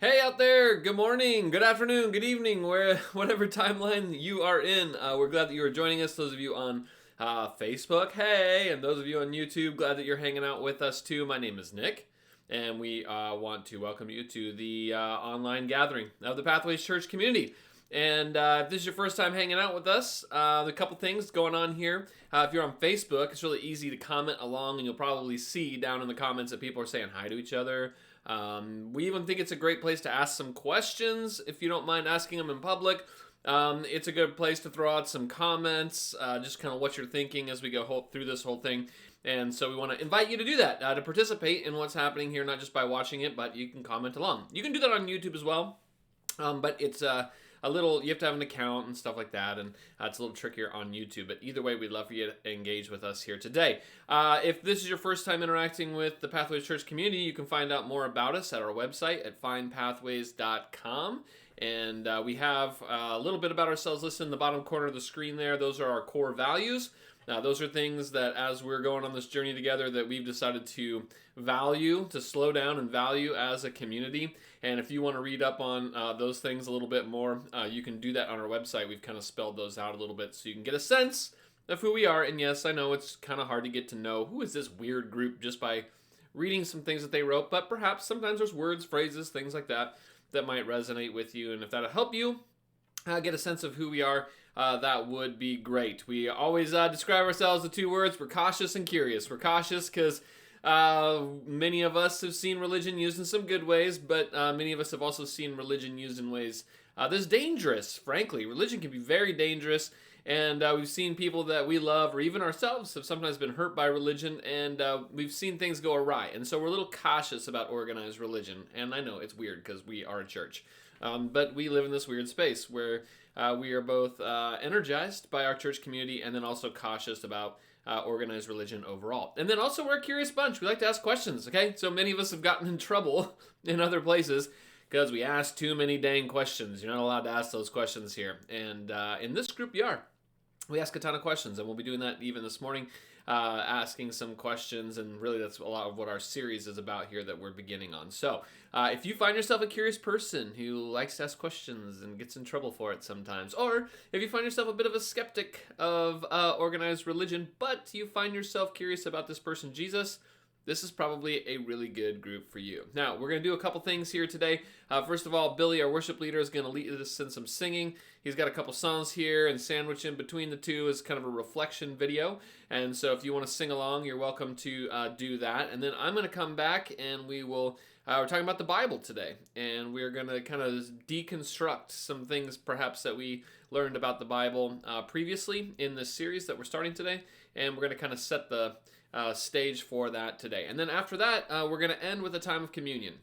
Hey out there, good morning, good afternoon, good evening, whatever timeline you are in. We're glad that you are joining us. Those of you on Facebook, hey, and those of you on YouTube, glad that you're hanging out with us too. My name is Nick, and we want to welcome you to the online gathering of the Pathways Church community. And if this is your first time hanging out with us, a couple things going on here. If you're on Facebook, it's really easy to comment along, and you'll probably see down in the comments that people are saying hi to each other. We even think it's a great place to ask some questions if you don't mind asking them in public. It's a good place to throw out some comments, just kind of what you're thinking as we go through this whole thing. And so we want to invite you to do that, to participate in what's happening here, not just by watching it, but you can comment along. You can do that on YouTube as well, but it's you have to have an account and stuff like that, and it's a little trickier on YouTube. But either way, we'd love for you to engage with us here today. If this is your first time interacting with the Pathways Church community, you can find out more about us at our website at findpathways.com. And we have a little bit about ourselves listed in the bottom corner of the screen there. Those are our core values. Those are things that as we're going on this journey together that we've decided to value, to slow down and value as a community. And if you want to read up on those things a little bit more, you can do that on our website. We've kind of spelled those out a little bit so you can get a sense of who we are. And yes, I know it's kind of hard to get to know who is this weird group just by reading some things that they wrote, but perhaps sometimes there's words, phrases, things like that that might resonate with you. And if that'll help you get a sense of who we are, that would be great. We always describe ourselves with two words. We're cautious and curious. We're cautious because many of us have seen religion used in some good ways, but many of us have also seen religion used in ways that's dangerous, frankly. Religion can be very dangerous, and we've seen people that we love, or even ourselves, have sometimes been hurt by religion, and we've seen things go awry. And so we're a little cautious about organized religion. And I know it's weird because we are a church. But we live in this weird space where we are both energized by our church community and then also cautious about organized religion overall. And then also we're a curious bunch. We like to ask questions, okay? So many of us have gotten in trouble in other places because we ask too many dang questions. You're not allowed to ask those questions here. And in this group, you are. We ask a ton of questions, and we'll be doing that even this morning, asking some questions, and really that's a lot of what our series is about here that we're beginning on. So if you find yourself a curious person who likes to ask questions and gets in trouble for it sometimes, or if you find yourself a bit of a skeptic of organized religion, but you find yourself curious about this person, Jesus, this is probably a really good group for you. Now, we're going to do a couple things here today. First of all, Billy, our worship leader, is going to lead us in some singing. He's got a couple songs here, and sandwiched in between the two is kind of a reflection video. And so if you want to sing along, you're welcome to do that. And then I'm going to come back, and we're talking about the Bible today. And we're going to kind of deconstruct some things perhaps that we learned about the Bible previously in this series that we're starting today. And we're going to kind of set the stage for that today. And then after that, we're going to end with a time of communion.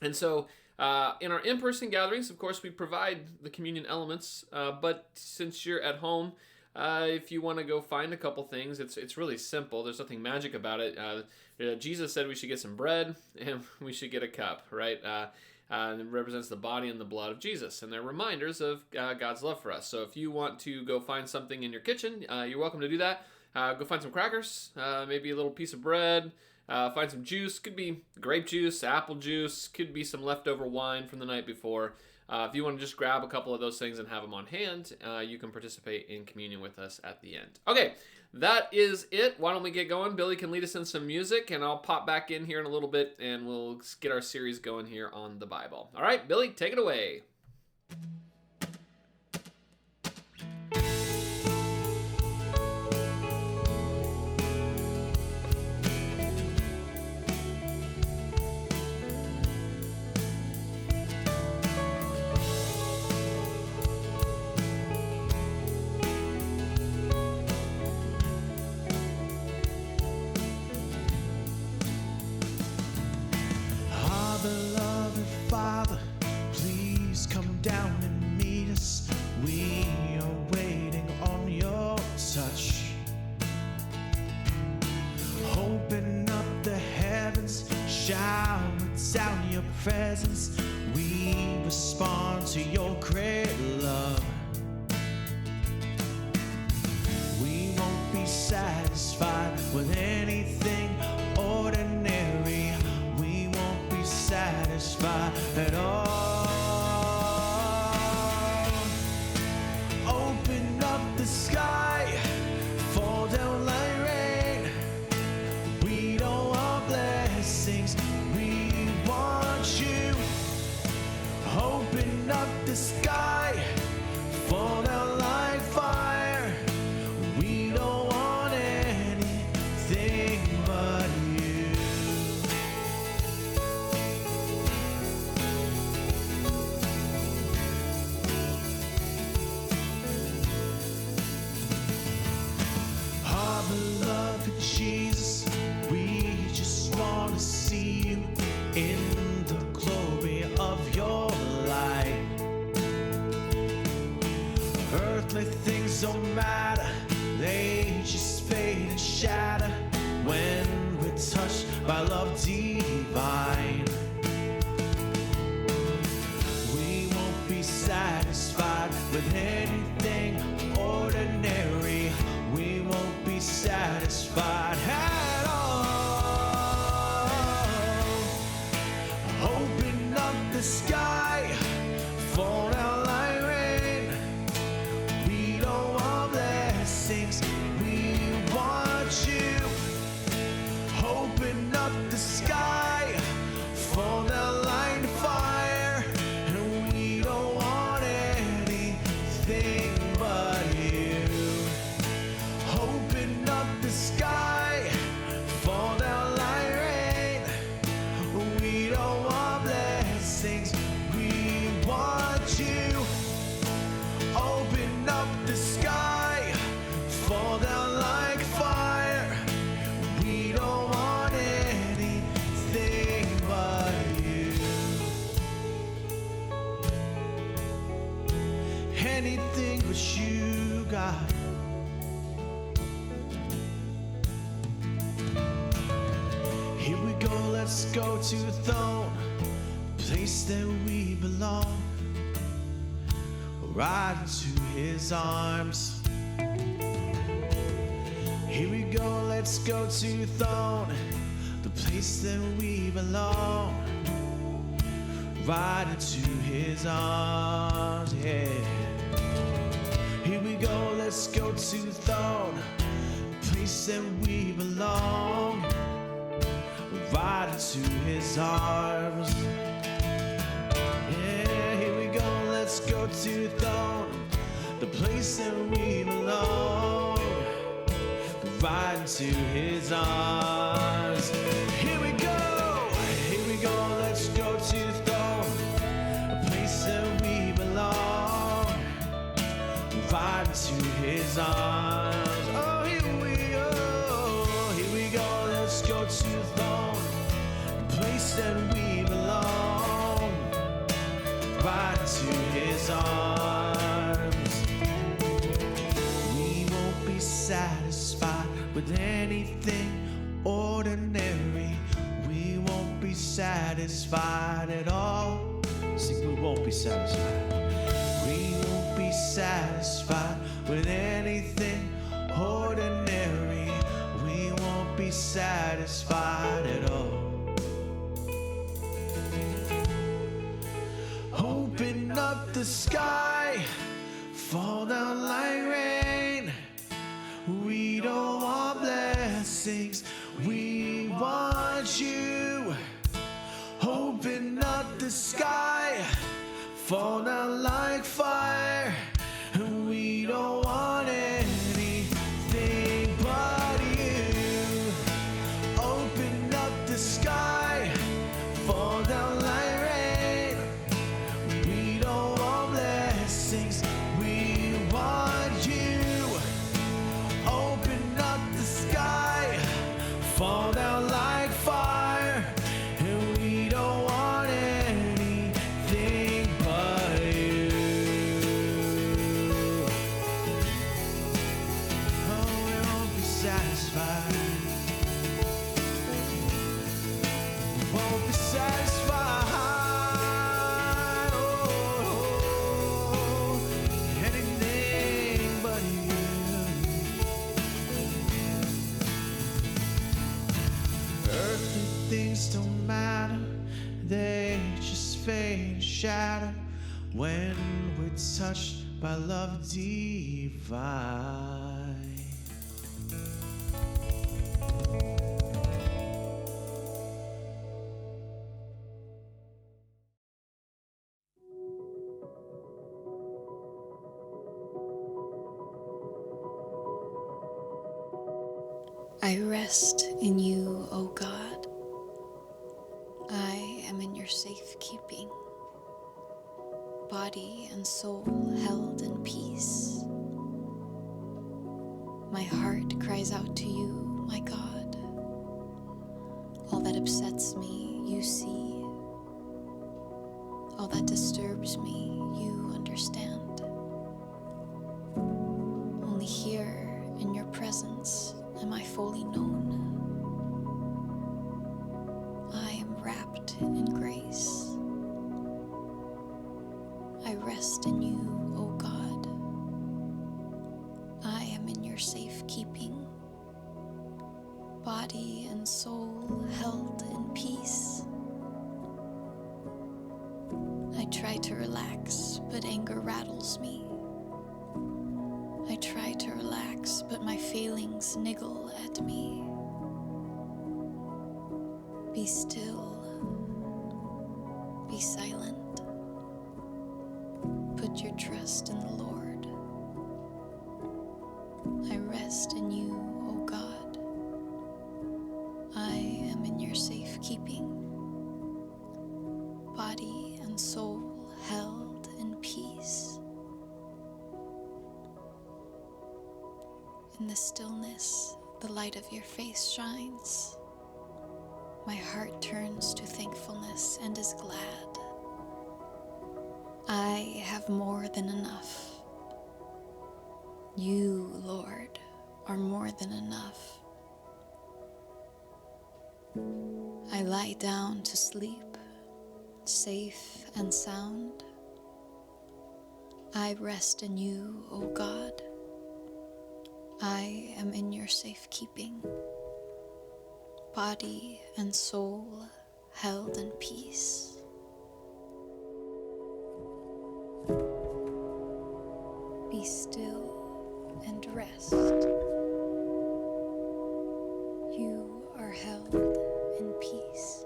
And so in our in-person gatherings, of course, we provide the communion elements, but since you're at home, if you want to go find a couple things, it's really simple. There's nothing magic about it. Jesus said we should get some bread and we should get a cup, right? And it represents the body and the blood of Jesus, and they're reminders of God's love for us. So if you want to go find something in your kitchen, you're welcome to do that. Go find some crackers, maybe a little piece of bread, find some juice. Could be grape juice, apple juice, could be some leftover wine from the night before. If you want to just grab a couple of those things and have them on hand, you can participate in communion with us at the end. Okay, that is it. Why don't we get going? Billy can lead us in some music, and I'll pop back in here in a little bit, and we'll get our series going here on the Bible. All right, Billy, take it away. Beloved Father, please come down and meet us. We are waiting on your touch. Open up the heavens, shower down your presence. We respond to your great love. We won't be satisfied with anything ordinary. Satisfied at all. sky, fall down like fire. We don't want anything but you. Our beloved Jesus, we just want to see you in the glory of your light. Earthly things don't matter, they just fade and shatter when we're touched by love divine. We won't be satisfied with anything ordinary. We won't be satisfied at all. Open up the sky, fall down like rain. We don't want blessings, we want you. Open up the sky, fall down like fire. And we don't want anything but you. Open up the sky, fall down like rain. We don't want blessings, we want you. Open up the sky, fall down like fire. We don't want anything but you. Anything but you, God. Here we go, let's go to the throne, place that we belong, right into his arms. Here we go, let's go to the throne, the place that we belong, right into his arms, yeah. Here we go, let's go to the throne, the place that we belong, right into his arms. Yeah, here we go, let's go to the throne, the place that we belong, right into his arms. Here we go, let's go to the throne, the place that we belong, right into his arms. Oh, here we go, let's go to the throne, the place that we belong, right to his arms. We won't be satisfied with anything ordinary. We won't be satisfied at all. See, we won't be satisfied. We won't be satisfied with anything ordinary. We won't be satisfied at all. Open up the sky, fall down like rain. We don't want blessings, we want you. Open up the sky, fall down like fire. We don't want anything but you. Open up the sky, fall down like rain. We don't want blessings, we want you. Open up the sky, fall down like fire. And we don't want anything but you. Oh, we won't be satisfied. We won't be satisfied. Oh, anything but you. Earthly things don't matter, they just fade and shatter when we're touched by love divine. I rest in you, O God. I am in your safekeeping, body and soul held in peace. My heart cries out to you, my God. All that upsets me, you see. All that disturbs me, you understand. Only here in your presence am I fully known. I am wrapped in grace. I rest in you, O God. I am in your safekeeping, body and soul held in peace. I try to relax, but anger rattles me. I try to relax, but my failings niggle at me. Be still. Be silent. Put your trust in the Lord. I rest in you, O God. I am in your safekeeping, body and soul held in peace. In the stillness, the light of your face shines. My heart turns to thankfulness and is glad. I have more than enough. You, Lord, are more than enough. I lie down to sleep, safe and sound. I rest in you, O God. I am in your safekeeping, body and soul held in peace. Be still and rest. You are held in peace.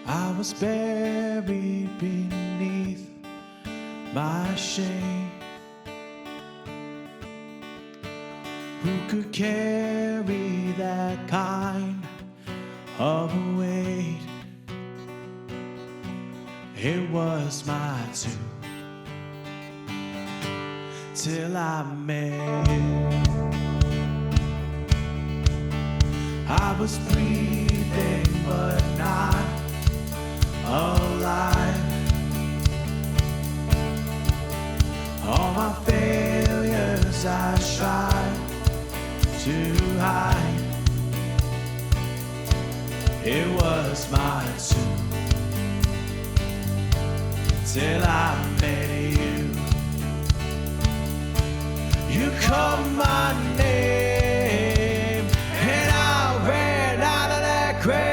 I was buried beneath my shame. Who could carry that kind of a weight? It was my tomb till I met you. I was breathing but not alive. All my failures I tried to hide. It was my tomb till I met you. You called my name and I ran out of that grave.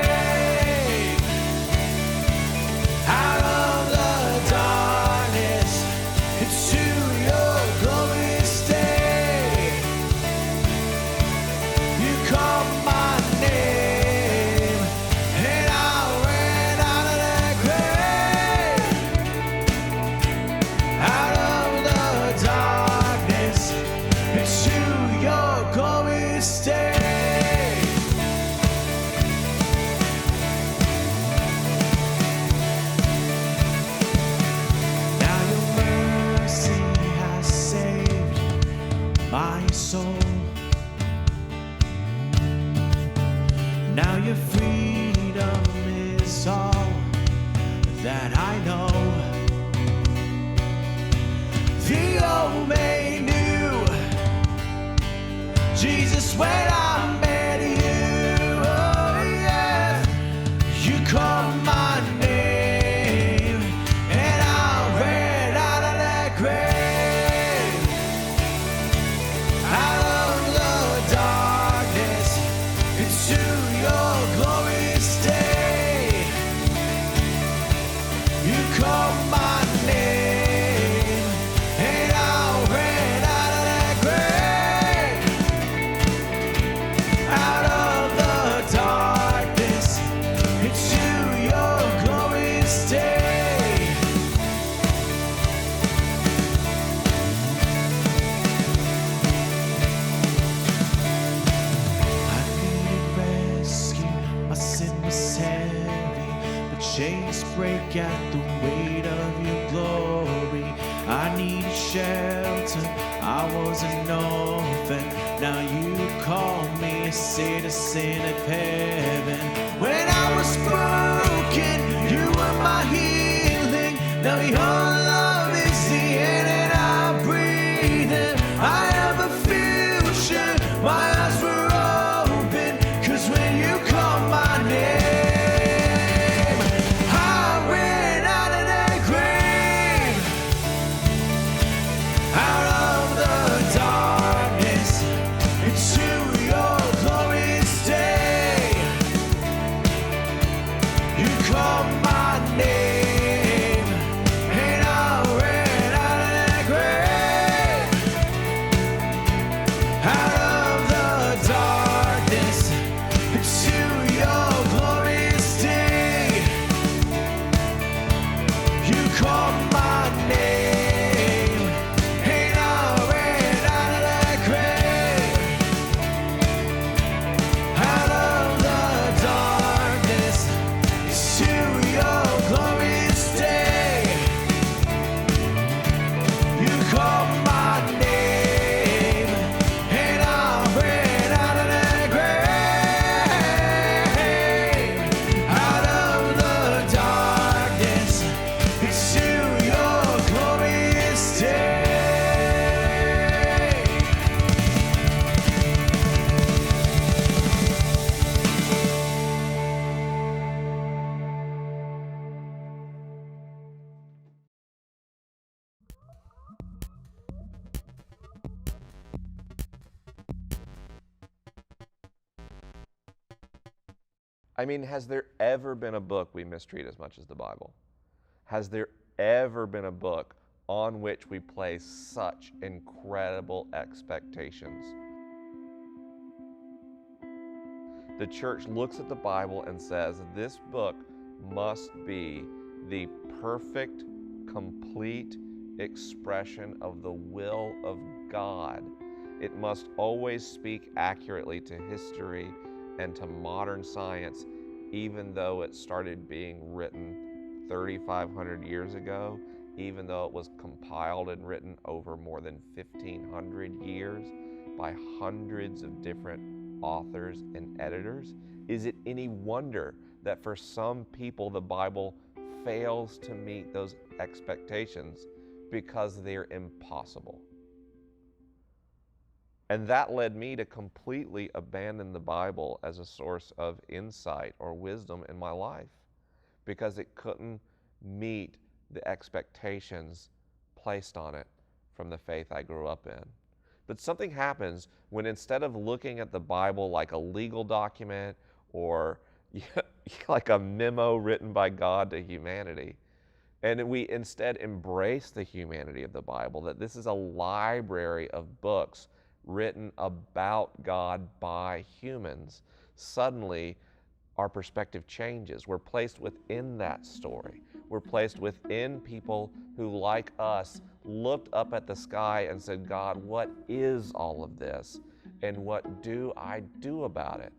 Now your freedom is all that I know. The old me knew Jesus when I met you. Oh yeah, you called my name and I ran out of that grave. into your glorious day. I needed rescue, my sin was heavy, but chains break at the weight of your glory. I needed shelter, I was an orphan, now you call me a citizen of heaven. When I was broken, you were my healing, now your love is the air that I breathe in. I have a future, my eyes were open, 'cause when you call my name, I went out of that grave, out of the darkness, into your glorious day. You called my name, and I ran out of that grave, out of the darkness, into your glorious day. You called my name, and I ran out of that grave, out of the darkness, to your glorious day. You called my name, and I ran out of that grave, out of the darkness, to your glorious day. I mean, has there ever been a book we mistreat as much as the Bible? Has there ever been a book on which we place such incredible expectations? The church looks at the Bible and says, this book must be the perfect, complete expression of the will of God. It must always speak accurately to history and to modern science, even though it started being written 3,500 years ago, even though it was compiled and written over more than 1,500 years by hundreds of different authors and editors. Is it any wonder that for some people the Bible fails to meet those expectations because they're impossible? And that led me to completely abandon the Bible as a source of insight or wisdom in my life, because it couldn't meet the expectations placed on it from the faith I grew up in. But something happens when, instead of looking at the Bible like a legal document or like a memo written by God to humanity, and we instead embrace the humanity of the Bible, that this is a library of books written about God by humans, suddenly our perspective changes. We're placed within that story. We're placed within people who, like us, looked up at the sky and said, God, what is all of this? And what do I do about it?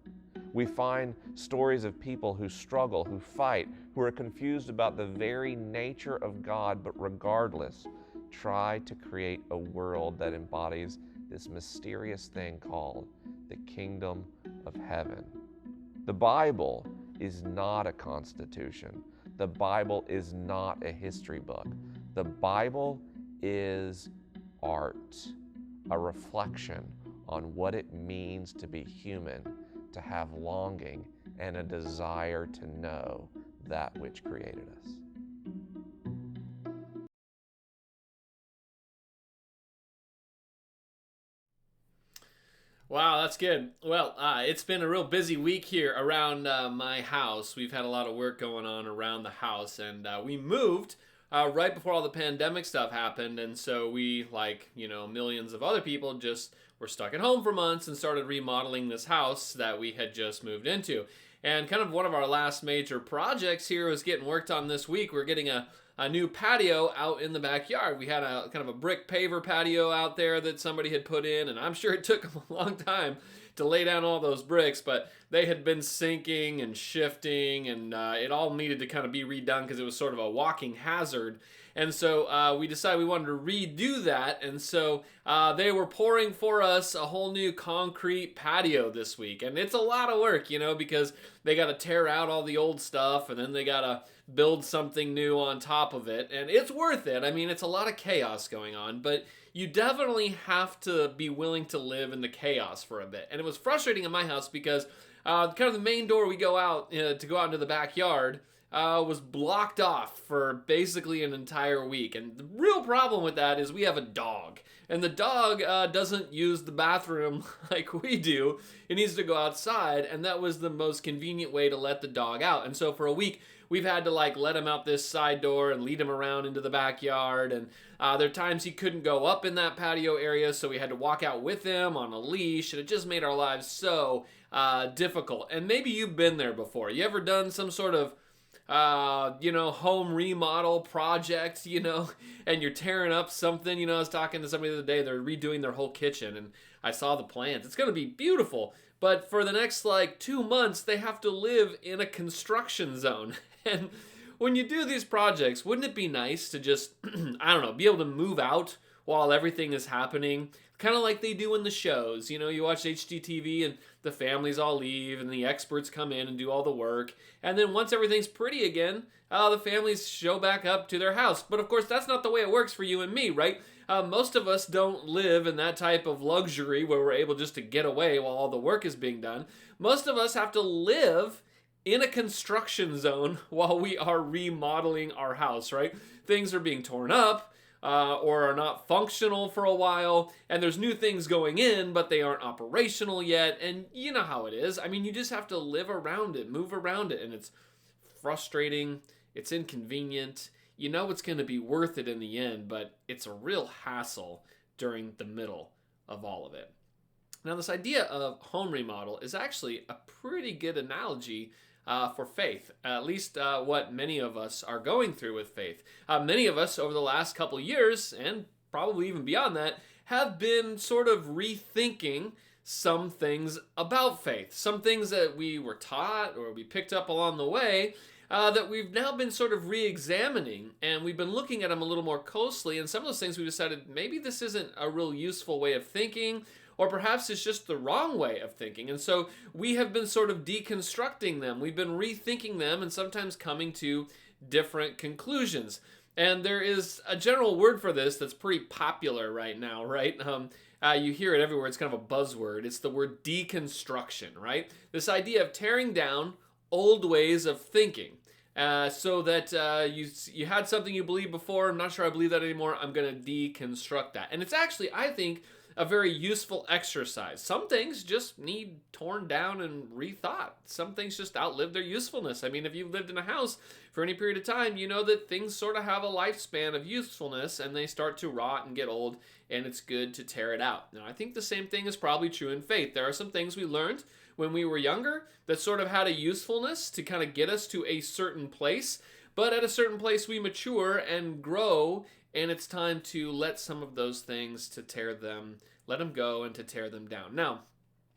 We find stories of people who struggle, who fight, who are confused about the very nature of God, but regardless, try to create a world that embodies this mysterious thing called the kingdom of heaven. The Bible is not a constitution. The Bible is not a history book. The Bible is art, a reflection on what it means to be human, to have longing and a desire to know that which created us. Wow, that's good. Well, it's been a real busy week here around my house. We've had a lot of work going on around the house, and we moved right before all the pandemic stuff happened, and so we, like, millions of other people, just were stuck at home for months and started remodeling this house that we had just moved into. And kind of one of our last major projects here was getting worked on this week. We're getting a new patio out in the backyard. We had a kind of a brick paver patio out there that somebody had put in, and I'm sure it took them a long time to lay down all those bricks, but they had been sinking and shifting, and it all needed to kind of be redone because it was sort of a walking hazard. And so we decided we wanted to redo that, and so they were pouring for us a whole new concrete patio this week. And it's a lot of work, you know, because they got to tear out all the old stuff, and then they got to build something new on top of it. And it's worth it. I mean, it's a lot of chaos going on, but you definitely have to be willing to live in the chaos for a bit. And it was frustrating in my house because kind of the main door we go out to go out into the backyard was blocked off for basically an entire week. And the real problem with that is we have a dog. And the dog doesn't use the bathroom like we do. It needs to go outside, and that was the most convenient way to let the dog out. And so for a week, we've had to like let him out this side door and lead him around into the backyard. And there are times he couldn't go up in that patio area, so we had to walk out with him on a leash, and it just made our lives so difficult. And maybe you've been there before. You ever done some sort of home remodel project, and you're tearing up something. I was talking to somebody the other day, they're redoing their whole kitchen, and I saw the plans. It's going to be beautiful, but for the next 2 months, they have to live in a construction zone. And when you do these projects, wouldn't it be nice to just, be able to move out while everything is happening? Kind of like they do in the shows. You watch HGTV and the families all leave and the experts come in and do all the work. And then once everything's pretty again, the families show back up to their house. But of course, that's not the way it works for you and me, right? Most of us don't live in that type of luxury where we're able just to get away while all the work is being done. Most of us have to live in a construction zone while we are remodeling our house, right? Things are being torn up, or are not functional for a while, and there's new things going in, but they aren't operational yet, and you know how it is. I mean, you just have to live around it, move around it, and it's frustrating, it's inconvenient. You know it's going to be worth it in the end, but it's a real hassle during the middle of all of it. Now, this idea of home remodel is actually a pretty good analogy for faith, at least what many of us are going through with faith. Many of us over the last couple years, and probably even beyond that, have been sort of rethinking some things about faith, some things that we were taught or we picked up along the way that we've now been sort of re-examining, and we've been looking at them a little more closely, and some of those things we decided maybe this isn't a real useful way of thinking, or perhaps it's just the wrong way of thinking. And so we have been sort of deconstructing them. We've been rethinking them and sometimes coming to different conclusions. And there is a general word for this that's pretty popular right now, right? You hear it everywhere. It's kind of a buzzword. It's the word deconstruction, right? This idea of tearing down old ways of thinking. So that you had something you believed before. I'm not sure I believe that anymore. I'm going to deconstruct that. And it's actually, I think, a very useful exercise. Some things just need torn down and rethought. Some things just outlive their usefulness. I mean, if you've lived in a house for any period of time, you know that things sort of have a lifespan of usefulness and they start to rot and get old, and it's good to tear it out. Now, I think the same thing is probably true in faith. There are some things we learned when we were younger that sort of had a usefulness to kind of get us to a certain place, but at a certain place we mature and grow, and it's time to let some of those things let them go and to tear them down. Now,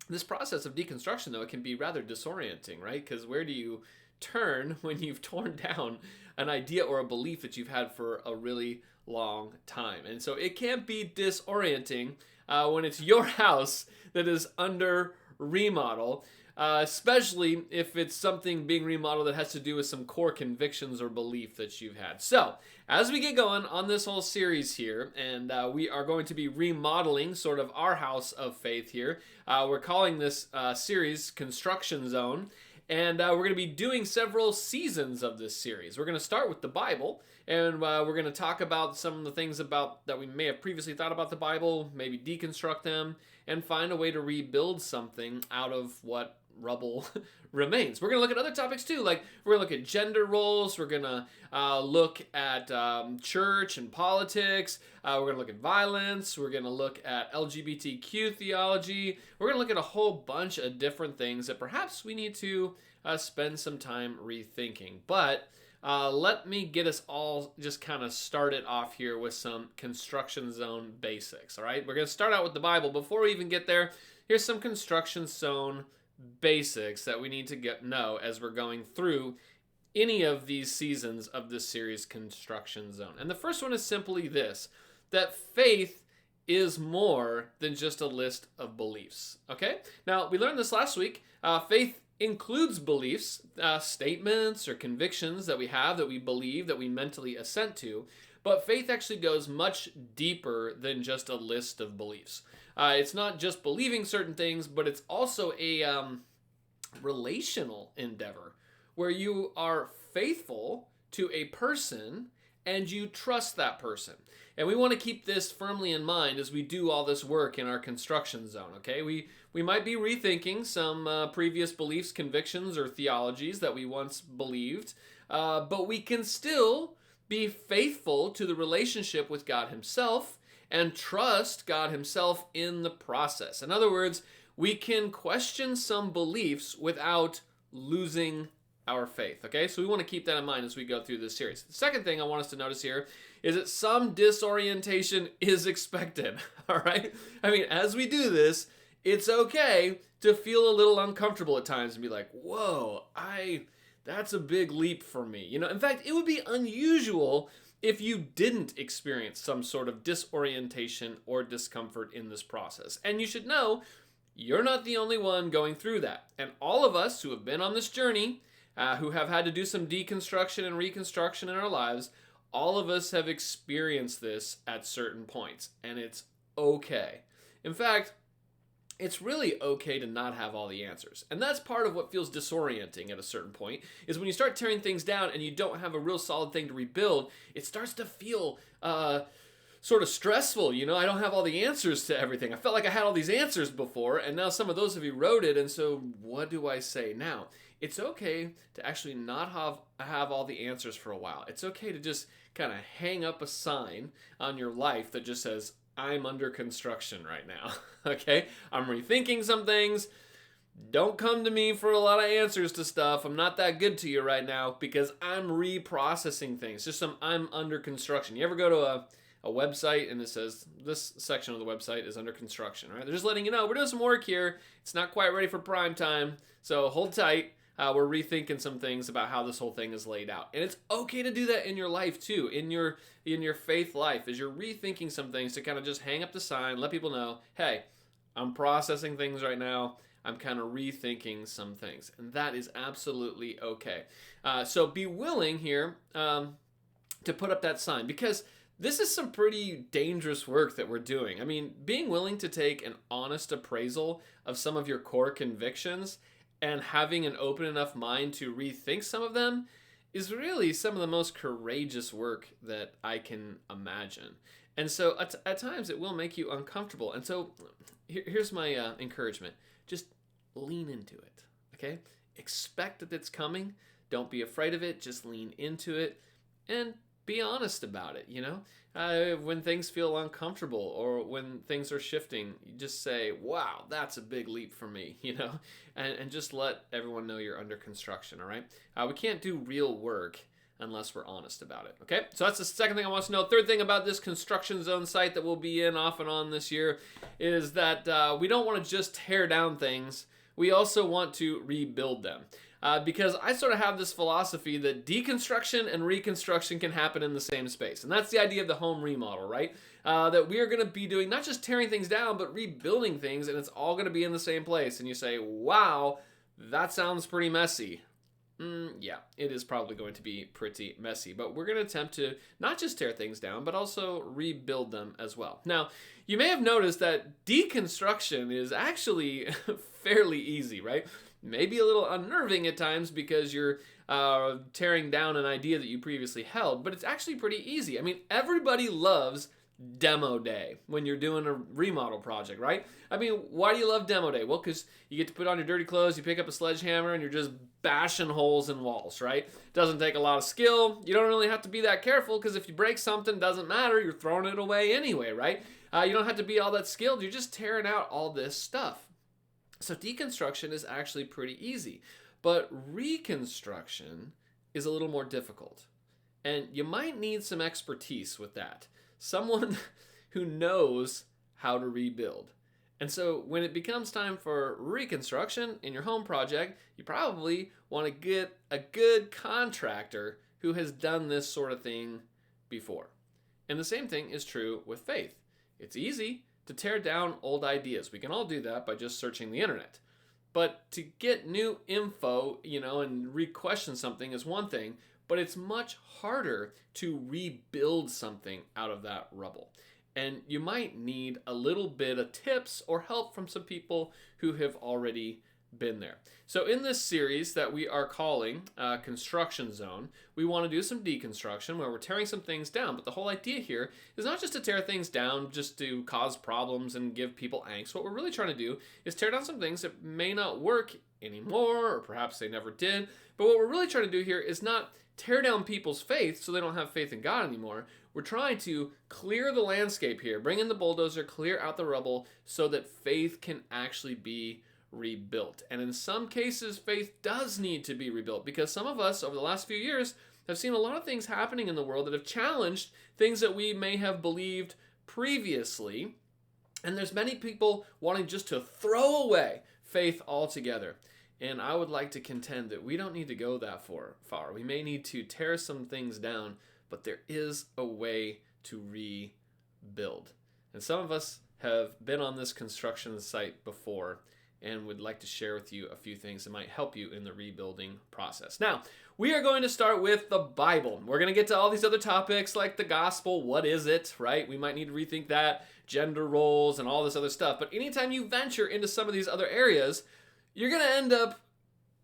this process of deconstruction, though, it can be rather disorienting, right? Because where do you turn when you've torn down an idea or a belief that you've had for a really long time? And so it can be disorienting when it's your house that is under remodel, especially if it's something being remodeled that has to do with some core convictions or belief that you've had. So, as we get going on this whole series here, and we are going to be remodeling sort of our house of faith here, we're calling this series Construction Zone, and we're going to be doing several seasons of this series. We're going to start with the Bible, and we're going to talk about some of the things about that we may have previously thought about the Bible, maybe deconstruct them, and find a way to rebuild something out of what rubble remains. We're going to look at other topics too, like we're going to look at gender roles, we're going to look at church and politics, we're going to look at violence, we're going to look at LGBTQ theology, we're going to look at a whole bunch of different things that perhaps we need to spend some time rethinking. But let me get us all just kind of started off here with some construction zone basics, all right? We're going to start out with the Bible. Before we even get there, here's some construction zone basics that we need to know as we're going through any of these seasons of this series, Construction Zone. And the first one is simply this, that faith is more than just a list of beliefs, okay? Now, we learned this last week. Faith includes beliefs, statements or convictions that we have, that we believe, that we mentally assent to, but faith actually goes much deeper than just a list of beliefs. It's not just believing certain things, but it's also a relational endeavor where you are faithful to a person and you trust that person. And we want to keep this firmly in mind as we do all this work in our construction zone, okay? We might be rethinking some previous beliefs, convictions, or theologies that we once believed, but we can still be faithful to the relationship with God Himself and trust God Himself in the process. In other words, we can question some beliefs without losing our faith, okay? So we want to keep that in mind as we go through this series. The second thing I want us to notice here is that some disorientation is expected, all right? I mean, as we do this, it's okay to feel a little uncomfortable at times and be like, whoa, that's a big leap for me. You know, in fact, it would be unusual if you didn't experience some sort of disorientation or discomfort in this process. And you should know, you're not the only one going through that. And all of us who have been on this journey, who have had to do some deconstruction and reconstruction in our lives, all of us have experienced this at certain points, and it's okay. In fact, it's really okay to not have all the answers. And that's part of what feels disorienting at a certain point, is when you start tearing things down and you don't have a real solid thing to rebuild, it starts to feel sort of stressful. You know, I don't have all the answers to everything. I felt like I had all these answers before, and now some of those have eroded, and so what do I say now? It's okay to actually not have all the answers for a while. It's okay to just kind of hang up a sign on your life that just says, I'm under construction right now, okay? I'm rethinking some things. Don't come to me for a lot of answers to stuff. I'm not that good to you right now because I'm reprocessing things. Just I'm under construction. You ever go to a website and it says this section of the website is under construction, right? They're just letting you know we're doing some work here. It's not quite ready for prime time, so hold tight. We're rethinking some things about how this whole thing is laid out. And it's okay to do that in your life too, in your faith life, as you're rethinking some things, to kind of just hang up the sign, let people know, hey, I'm processing things right now. I'm kind of rethinking some things. And that is absolutely okay. So be willing here to put up that sign, because this is some pretty dangerous work that we're doing. I mean, being willing to take an honest appraisal of some of your core convictions and having an open enough mind to rethink some of them is really some of the most courageous work that I can imagine. And so at times it will make you uncomfortable. And so here's my encouragement. Just lean into it, okay? Expect that it's coming. Don't be afraid of it. Just lean into it and be honest about it, you know? When things feel uncomfortable or when things are shifting, you just say, wow, that's a big leap for me, you know? And just let everyone know you're under construction, all right? We can't do real work unless we're honest about it, okay? So that's the second thing I want to know. Third thing about this construction zone site that we'll be in off and on this year is that we don't want to just tear down things. We also want to rebuild them. Because I sort of have this philosophy that deconstruction and reconstruction can happen in the same space. And that's the idea of the home remodel, right? That we are going to be doing not just tearing things down, but rebuilding things, and it's all going to be in the same place. And you say, wow, that sounds pretty messy. Yeah, it is probably going to be pretty messy. But we're going to attempt to not just tear things down, but also rebuild them as well. Now, you may have noticed that deconstruction is actually fairly easy, right? Maybe a little unnerving at times because you're tearing down an idea that you previously held, but it's actually pretty easy. I mean, everybody loves demo day when you're doing a remodel project, right? I mean, why do you love demo day? Well, because you get to put on your dirty clothes, you pick up a sledgehammer, and you're just bashing holes in walls, right? Doesn't take a lot of skill. You don't really have to be that careful because if you break something, doesn't matter. You're throwing it away anyway, right? You don't have to be all that skilled. You're just tearing out all this stuff. So deconstruction is actually pretty easy. But reconstruction is a little more difficult. And you might need some expertise with that. Someone who knows how to rebuild. And so when it becomes time for reconstruction in your home project, you probably want to get a good contractor who has done this sort of thing before. And the same thing is true with faith. It's easy to tear down old ideas. We can all do that by just searching the internet. But to get new info, and re-question something is one thing, but it's much harder to rebuild something out of that rubble. And you might need a little bit of tips or help from some people who have already been there. So in this series that we are calling Construction Zone, we want to do some deconstruction where we're tearing some things down. But the whole idea here is not just to tear things down just to cause problems and give people angst. What we're really trying to do is tear down some things that may not work anymore, or perhaps they never did. But what we're really trying to do here is not tear down people's faith so they don't have faith in God anymore. We're trying to clear the landscape here, bring in the bulldozer, clear out the rubble so that faith can actually be rebuilt. And in some cases, faith does need to be rebuilt because some of us over the last few years have seen a lot of things happening in the world that have challenged things that we may have believed previously. And there's many people wanting just to throw away faith altogether. And I would like to contend that we don't need to go that far. We may need to tear some things down, but there is a way to rebuild. And some of us have been on this construction site before and would like to share with you a few things that might help you in the rebuilding process. Now, we are going to start with the Bible. We're going to get to all these other topics like the gospel. What is it, right? We might need to rethink that, gender roles, and all this other stuff. But anytime you venture into some of these other areas, you're going to end up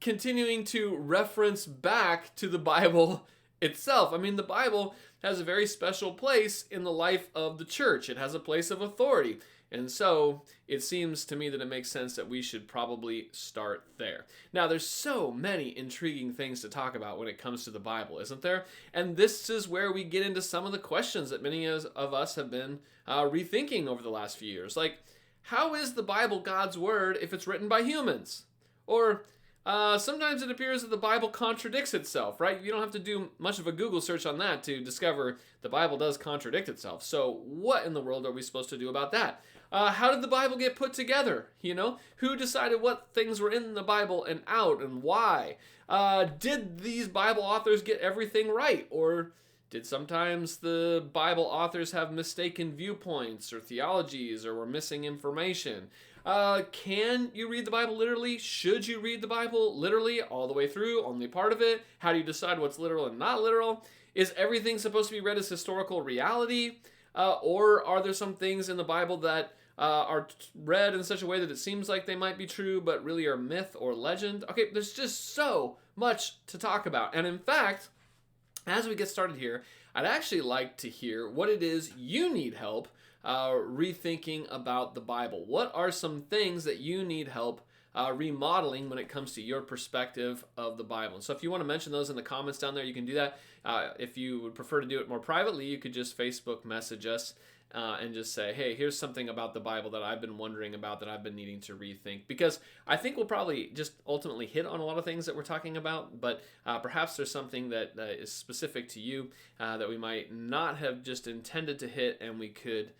continuing to reference back to the Bible itself. I mean, the Bible has a very special place in the life of the church. It has a place of authority. And so it seems to me that it makes sense that we should probably start there. Now, there's so many intriguing things to talk about when it comes to the Bible, isn't there? And this is where we get into some of the questions that many of us have been rethinking over the last few years. Like, how is the Bible God's word if it's written by humans? Or sometimes it appears that the Bible contradicts itself, right? You don't have to do much of a Google search on that to discover the Bible does contradict itself. So what in the world are we supposed to do about that? How did the Bible get put together? Who decided what things were in the Bible and out and why? Did these Bible authors get everything right? Or did sometimes the Bible authors have mistaken viewpoints or theologies or were missing information? Can you read the Bible literally? Should you read the Bible literally all the way through, only part of it? How do you decide what's literal and not literal? Is everything supposed to be read as historical reality? Or are there some things in the Bible that are read in such a way that it seems like they might be true, but really are myth or legend? Okay, there's just so much to talk about. And in fact, as we get started here, I'd actually like to hear what it is you need help rethinking about the Bible. What are some things that you need help remodeling when it comes to your perspective of the Bible? And so if you want to mention those in the comments down there, you can do that. If you would prefer to do it more privately, you could just Facebook message us and just say, hey, here's something about the Bible that I've been wondering about, that I've been needing to rethink. Because I think we'll probably just ultimately hit on a lot of things that we're talking about, but perhaps there's something that is specific to you that we might not have just intended to hit, and we could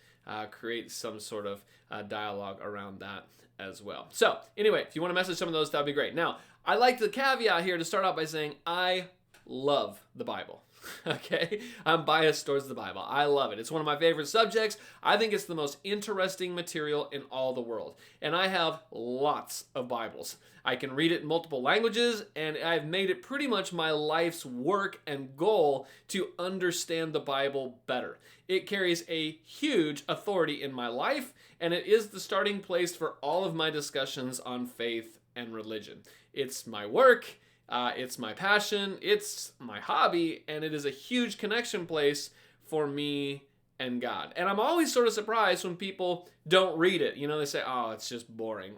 create some sort of dialogue around that as well. So anyway, if you want to message some of those, that'd be great. Now, I like the caveat here to start out by saying I love the Bible. Okay, I'm biased towards the Bible. I love it. It's one of my favorite subjects. I think it's the most interesting material in all the world. And I have lots of Bibles. I can read it in multiple languages, and I've made it pretty much my life's work and goal to understand the Bible better. It carries a huge authority in my life, and it is the starting place for all of my discussions on faith and religion. It's my work. It's my passion, it's my hobby, and it is a huge connection place for me and God. And I'm always sort of surprised when people don't read it. They say, oh, it's just boring.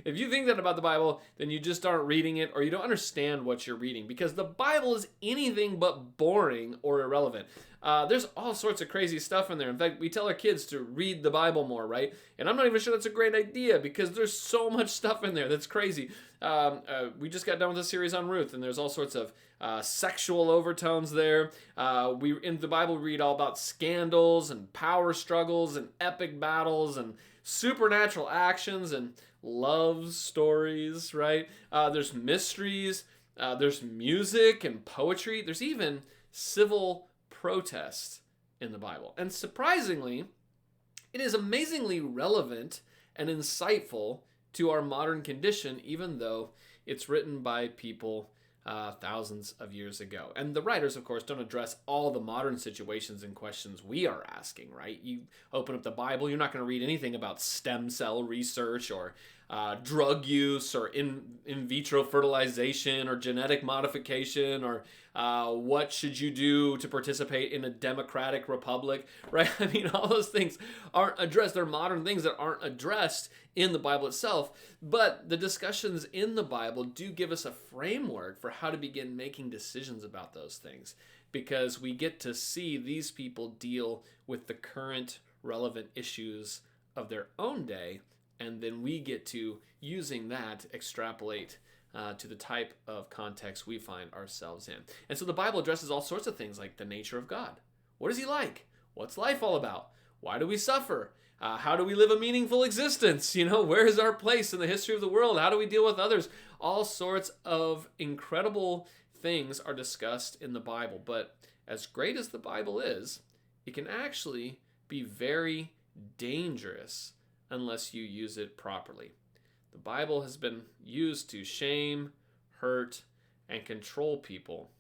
If you think that about the Bible, then you just aren't reading it, or you don't understand what you're reading, because the Bible is anything but boring or irrelevant. There's all sorts of crazy stuff in there. In fact, we tell our kids to read the Bible more, right? And I'm not even sure that's a great idea, because there's so much stuff in there that's crazy. We just got done with a series on Ruth, and there's all sorts of sexual overtones there. In the Bible, we read all about scandals and power struggles and epic battles and supernatural actions and love stories, right? There's mysteries. There's music and poetry. There's even civil protest in the Bible. And surprisingly, it is amazingly relevant and insightful to our modern condition, even though it's written by people thousands of years ago. And the writers, of course, don't address all the modern situations and questions we are asking, right? You open up the Bible, you're not going to read anything about stem cell research or drug use or in vitro fertilization or genetic modification or what should you do to participate in a democratic republic, right? I mean, all those things aren't addressed. They're modern things that aren't addressed in the Bible itself, but the discussions in the Bible do give us a framework for how to begin making decisions about those things, because we get to see these people deal with the current relevant issues of their own day, and then we get to, using that, extrapolate to the type of context we find ourselves in. And so the Bible addresses all sorts of things like the nature of God. What is he like? What's life all about? Why do we suffer? How do we live a meaningful existence? Where is our place in the history of the world? How do we deal with others? All sorts of incredible things are discussed in the Bible. But as great as the Bible is, it can actually be very dangerous unless you use it properly. The Bible has been used to shame, hurt, and control people,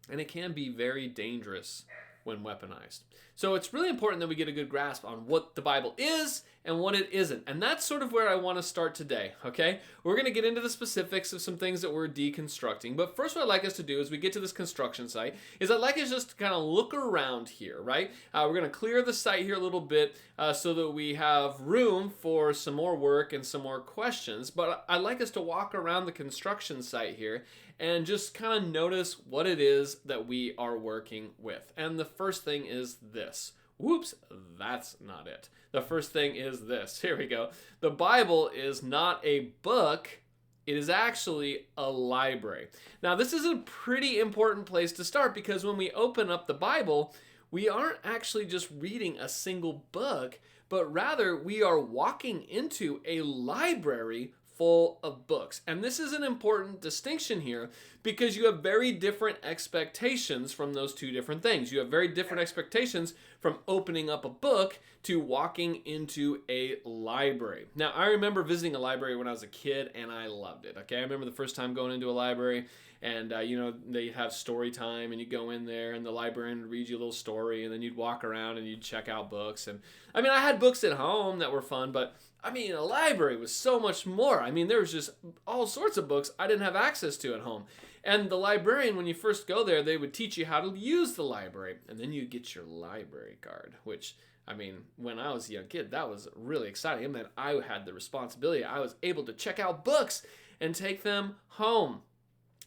and it can be very dangerous when weaponized. So it's really important that we get a good grasp on what the Bible is and what it isn't. And that's sort of where I want to start today, okay? We're going to get into the specifics of some things that we're deconstructing. But first, what I'd like us to do as we get to this construction site is I'd like us just to kind of look around here, right? We're going to clear the site here a little bit so that we have room for some more work and some more questions. But I'd like us to walk around the construction site here and just kind of notice what it is that we are working with. And the first thing is this. Whoops, that's not it. The first thing is this. Here we go. The Bible is not a book. It is actually a library. Now, this is a pretty important place to start, because when we open up the Bible, we aren't actually just reading a single book, but rather we are walking into a library full of books. And this is an important distinction here, because you have very different expectations from those two different things. You have very different expectations from opening up a book to walking into a library. Now, I remember visiting a library when I was a kid, and I loved it. Okay, I remember the first time going into a library, and they have story time, and you go in there, and the librarian would read you a little story, and then you'd walk around and you'd check out books. And I mean, I had books at home that were fun, but I mean, a library was so much more. I mean, there was just all sorts of books I didn't have access to at home. And the librarian, when you first go there, they would teach you how to use the library. And then you get your library card, which, I mean, when I was a young kid, that was really exciting. I mean, I had the responsibility. I was able to check out books and take them home.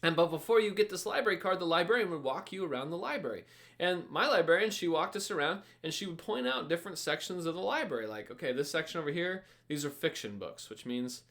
But before you get this library card, the librarian would walk you around the library. And my librarian, she walked us around, and she would point out different sections of the library. Like, okay, this section over here, these are fiction books, which means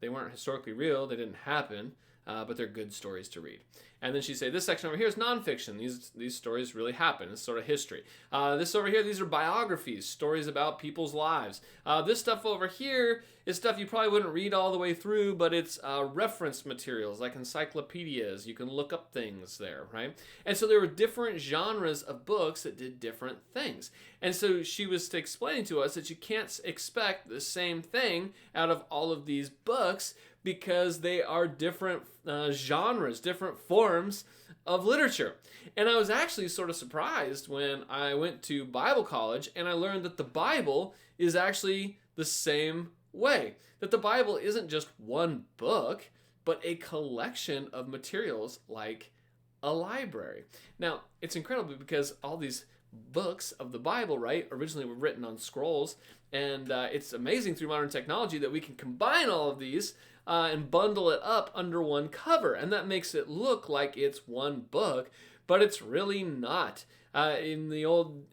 they weren't historically real, they didn't happen, but they're good stories to read. And then she'd say, this section over here is nonfiction. These stories really happen. It's sort of history. This over here, these are biographies, stories about people's lives. This stuff over here is stuff you probably wouldn't read all the way through, but it's reference materials like encyclopedias. You can look up things there, right? And so there were different genres of books that did different things. And so she was explaining to us that you can't expect the same thing out of all of these books, because they are different genres, different forms of literature. And I was actually sort of surprised when I went to Bible college and I learned that the Bible is actually the same way. That the Bible isn't just one book, but a collection of materials like a library. Now, it's incredible because all these books of the Bible, right, originally were written on scrolls, and it's amazing through modern technology that we can combine all of these and bundle it up under one cover, and that makes it look like it's one book, but it's really not. In the old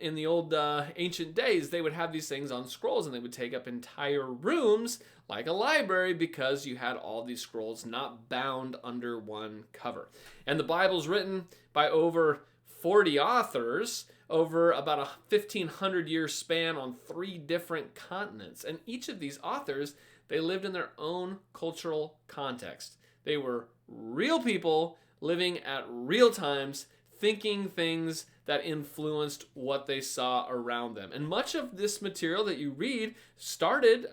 ancient days, they would have these things on scrolls, and they would take up entire rooms like a library because you had all these scrolls not bound under one cover. And the Bible's written by over 40 authors over about a 1,500-year span on 3 different continents. And each of these authors, they lived in their own cultural context. They were real people living at real times, thinking things that influenced what they saw around them. And much of this material that you read started,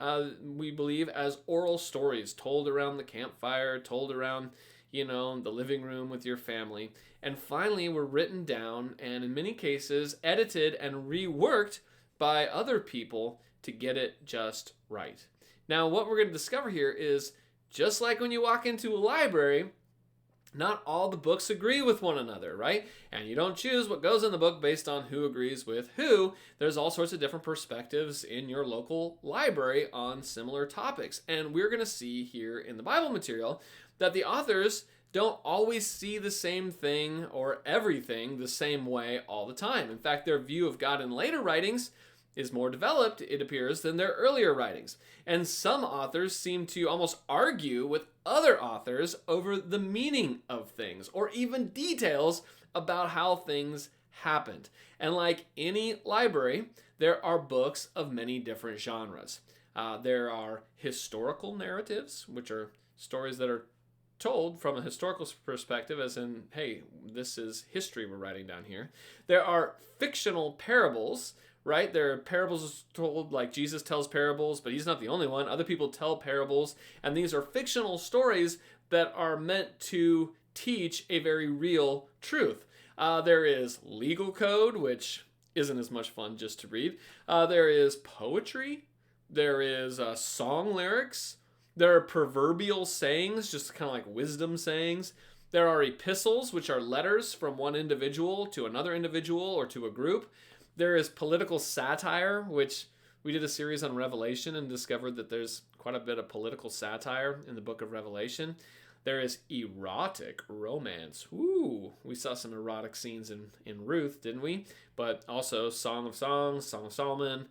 we believe, as oral stories told around the campfire, told around, the living room with your family. And finally were written down and in many cases edited and reworked by other people to get it just right. Now, what we're going to discover here is just like when you walk into a library, not all the books agree with one another, right? And you don't choose what goes in the book based on who agrees with who. There's all sorts of different perspectives in your local library on similar topics. And we're going to see here in the Bible material that the authors don't always see the same thing or everything the same way all the time. In fact, their view of God in later writings is more developed, it appears, than their earlier writings. And some authors seem to almost argue with other authors over the meaning of things or even details about how things happened. And like any library, there are books of many different genres. There are historical narratives, which are stories that are told from a historical perspective, as in, hey, this is history we're writing down here. There are fictional parables, right? There are parables told, like Jesus tells parables, but he's not the only one. Other people tell parables, and these are fictional stories that are meant to teach a very real truth. There is legal code, which isn't as much fun just to read. There is poetry. There is song lyrics. There are proverbial sayings, just kind of like wisdom sayings. There are epistles, which are letters from one individual to another individual or to a group. There is political satire, which we did a series on Revelation and discovered that there's quite a bit of political satire in the book of Revelation. There is erotic romance. Ooh, we saw some erotic scenes in Ruth, didn't we? But also Song of Songs, Song of Solomon,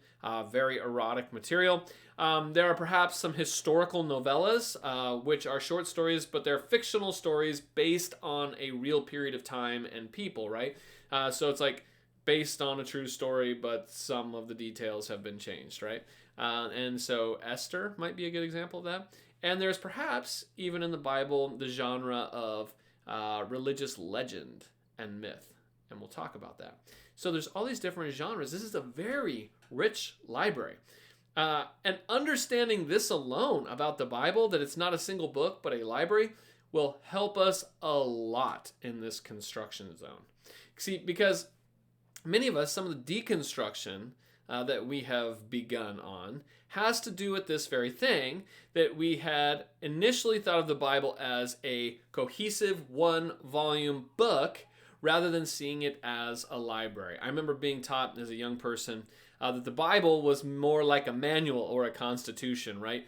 very erotic material. There are perhaps some historical novellas, which are short stories, but they're fictional stories based on a real period of time and people, right? So it's like based on a true story, but some of the details have been changed, right? And so Esther might be a good example of that. And there's perhaps, even in the Bible, the genre of religious legend and myth. And we'll talk about that. So there's all these different genres. This is a very rich library. And understanding this alone about the Bible, that it's not a single book, but a library, will help us a lot in this construction zone. See, because many of us, some of the deconstruction that we have begun on has to do with this very thing, that we had initially thought of the Bible as a cohesive one-volume book rather than seeing it as a library. I remember being taught as a young person that the Bible was more like a manual or a constitution, right?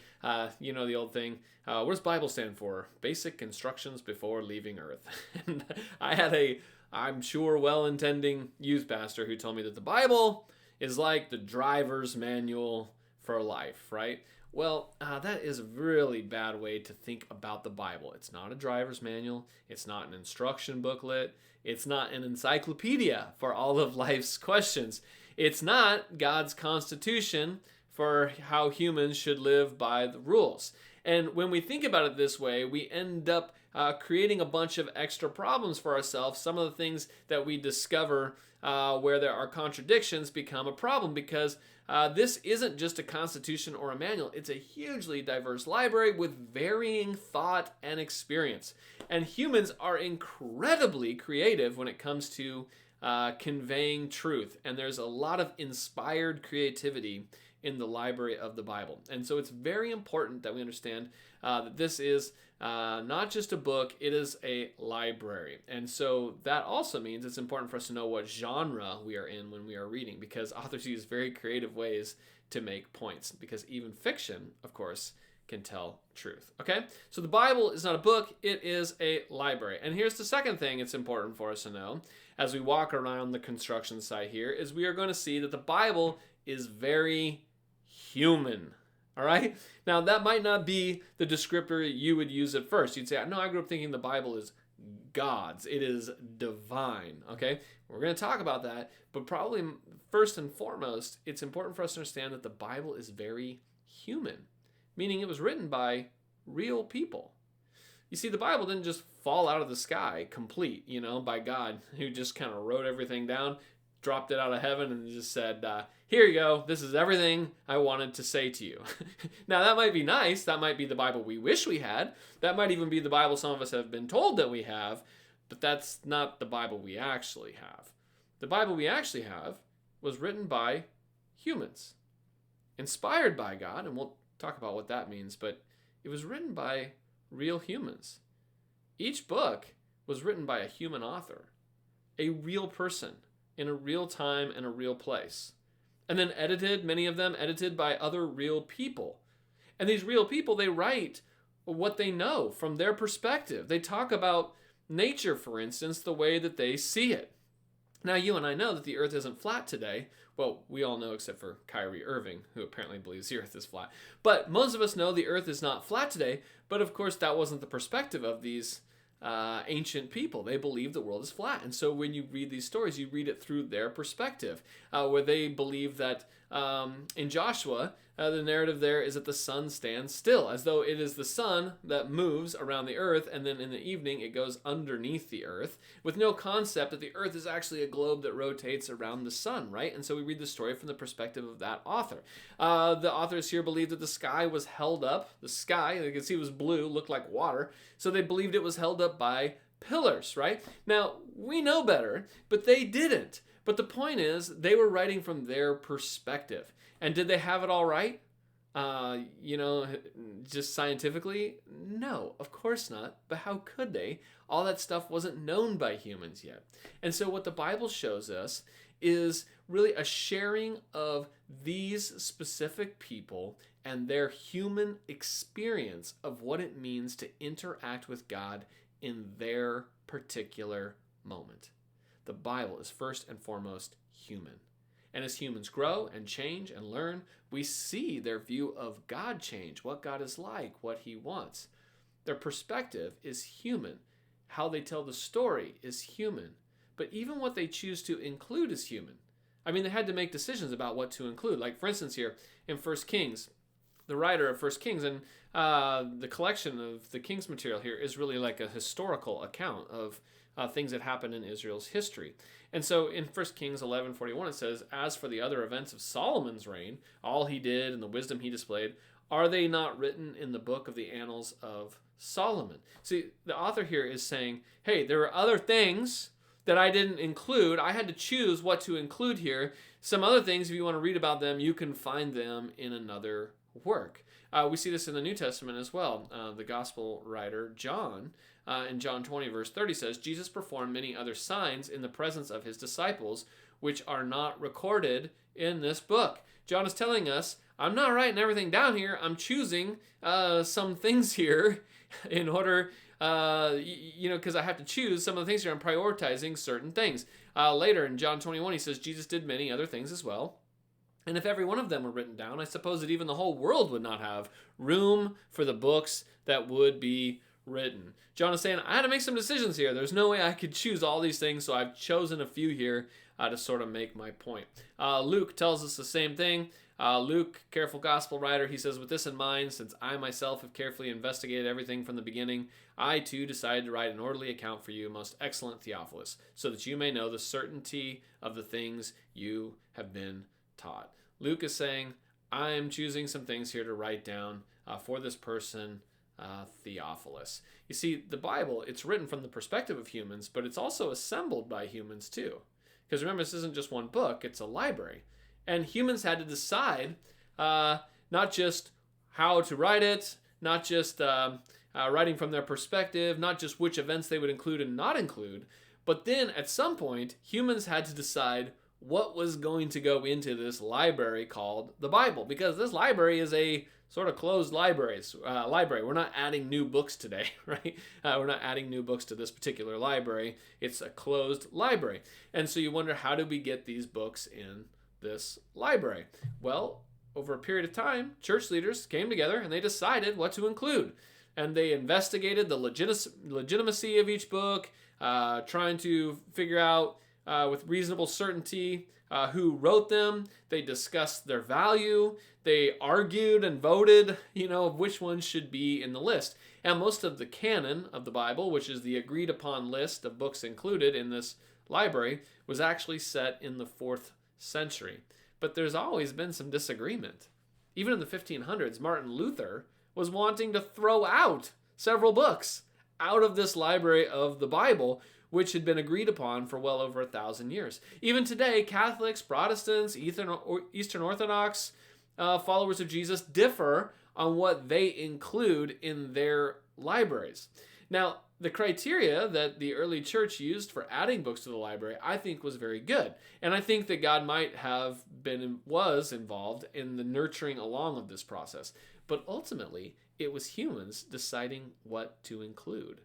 You know the old thing, what does Bible stand for? Basic instructions before leaving Earth. And I had I'm sure, well-intending youth pastor who told me that the Bible is like the driver's manual for life, right? Well, that is a really bad way to think about the Bible. It's not a driver's manual. It's not an instruction booklet. It's not an encyclopedia for all of life's questions. It's not God's constitution for how humans should live by the rules. And when we think about it this way, we end up creating a bunch of extra problems for ourselves. Some of the things that we discover where there are contradictions become a problem because this isn't just a constitution or a manual. It's a hugely diverse library with varying thought and experience. And humans are incredibly creative when it comes to conveying truth. And there's a lot of inspired creativity in the library of the Bible. And so it's very important that we understand that this is not just a book, it is a library. And so that also means it's important for us to know what genre we are in when we are reading, because authors use very creative ways to make points, because even fiction, of course, can tell truth. Okay? So the Bible is not a book, it is a library. And here's the second thing it's important for us to know as we walk around the construction site here, is we are going to see that the Bible is very human. All right? Now, that might not be the descriptor you would use at first. You'd say, no, I grew up thinking the Bible is God's. It is divine. Okay? We're going to talk about that, but probably first and foremost, it's important for us to understand that the Bible is very human, meaning it was written by real people. You see, the Bible didn't just fall out of the sky complete, by God, who just kind of wrote everything down, dropped it out of heaven, and just said, here you go, this is everything I wanted to say to you. Now, that might be nice. That might be the Bible we wish we had. That might even be the Bible some of us have been told that we have, but that's not the Bible we actually have. The Bible we actually have was written by humans, inspired by God, and we'll talk about what that means, but it was written by real humans. Each book was written by a human author, a real person in a real time and a real place. And then edited, many of them edited by other real people. And these real people, they write what they know from their perspective. They talk about nature, for instance, the way that they see it. Now, you and I know that the earth isn't flat today. Well, we all know except for Kyrie Irving, who apparently believes the earth is flat. But most of us know the earth is not flat today. But of course, that wasn't the perspective of these ancient people. They believed the world is flat. And so when you read these stories, you read it through their perspective, where they believe that in Joshua, the narrative there is that the sun stands still, as though it is the sun that moves around the earth, and then in the evening it goes underneath the earth, with no concept that the earth is actually a globe that rotates around the sun, right? And so we read the story from the perspective of that author. The authors here believed that the sky was held up. The sky, you can see, was blue, looked like water, so they believed it was held up by pillars, right? Now, we know better, but they didn't. But the point is, they were writing from their perspective. And did they have it all right? Just scientifically? No, of course not. But how could they? All that stuff wasn't known by humans yet. And so what the Bible shows us is really a sharing of these specific people and their human experience of what it means to interact with God in their particular moment. The Bible is first and foremost human. And as humans grow and change and learn, we see their view of God change, what God is like, what he wants. Their perspective is human. How they tell the story is human. But even what they choose to include is human. I mean, they had to make decisions about what to include. Like, for instance, here in 1 Kings, the writer of 1 Kings and the collection of the King's material here is really like a historical account of things that happened in Israel's history. And so in 1 Kings 11:41 it says, as for the other events of Solomon's reign, all he did and the wisdom he displayed, are they not written in the book of the annals of Solomon? See, the author here is saying, hey, there are other things that I didn't include. I had to choose what to include here. Some other things, if you want to read about them, you can find them in another work. We see this in the New Testament as well. The gospel writer John, in John 20 verse 30 says, Jesus performed many other signs in the presence of his disciples, which are not recorded in this book. John is telling us, I'm not writing everything down here. I'm choosing some things here in order, because I have to choose some of the things here. I'm prioritizing certain things. Later in John 21, he says, Jesus did many other things as well. And if every one of them were written down, I suppose that even the whole world would not have room for the books that would be written. John is saying, I had to make some decisions here. There's no way I could choose all these things, so I've chosen a few here to sort of make my point. Luke tells us the same thing. Luke, careful gospel writer, he says, with this in mind, since I myself have carefully investigated everything from the beginning, I too decided to write an orderly account for you, most excellent Theophilus, so that you may know the certainty of the things you have been taught. Luke is saying, I'm choosing some things here to write down for this person, Theophilus. You see, the Bible, it's written from the perspective of humans, but it's also assembled by humans too. Because remember, this isn't just one book, it's a library. And humans had to decide not just how to write it, not just writing from their perspective, not just which events they would include and not include, but then at some point, humans had to decide what was going to go into this library called the Bible, because this library is a sort of closed library. We're not adding new books today, right? We're not adding new books to this particular library. It's a closed library. And so you wonder, how do we get these books in this library? Well, over a period of time, church leaders came together and they decided what to include. And they investigated the legitimacy of each book, trying to figure out with reasonable certainty who wrote them. They discussed their value. They argued and voted, of which ones should be in the list. And most of the canon of the Bible, which is the agreed upon list of books included in this library, was actually set in the 4th century. But there's always been some disagreement. Even in the 1500s, Martin Luther was wanting to throw out several books out of this library of the Bible, which had been agreed upon for well over 1,000 years. Even today, Catholics, Protestants, Eastern Orthodox followers of Jesus differ on what they include in their libraries. Now, the criteria that the early church used for adding books to the library, I think, was very good. And I think that God might have was involved in the nurturing along of this process. But ultimately, it was humans deciding what to include.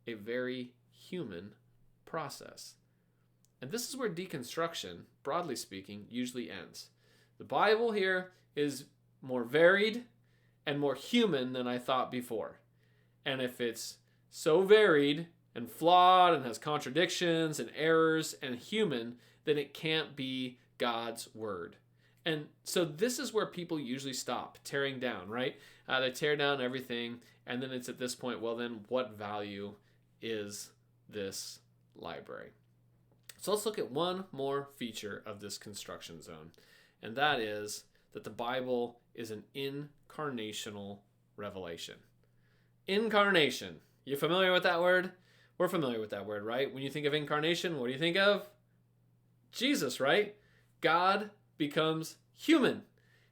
A very human process. And this is where deconstruction, broadly speaking, usually ends. The Bible here is more varied and more human than I thought before. And if it's so varied and flawed and has contradictions and errors and human, then it can't be God's word. And so this is where people usually stop tearing down, right? They tear down everything, and then it's at this point, well, then what value is this library? So let's look at one more feature of this construction zone, and that is that the Bible is an incarnational revelation. Incarnation. You familiar with that word? We're familiar with that word, right? When you think of incarnation, what do you think of? Jesus, right? God becomes human.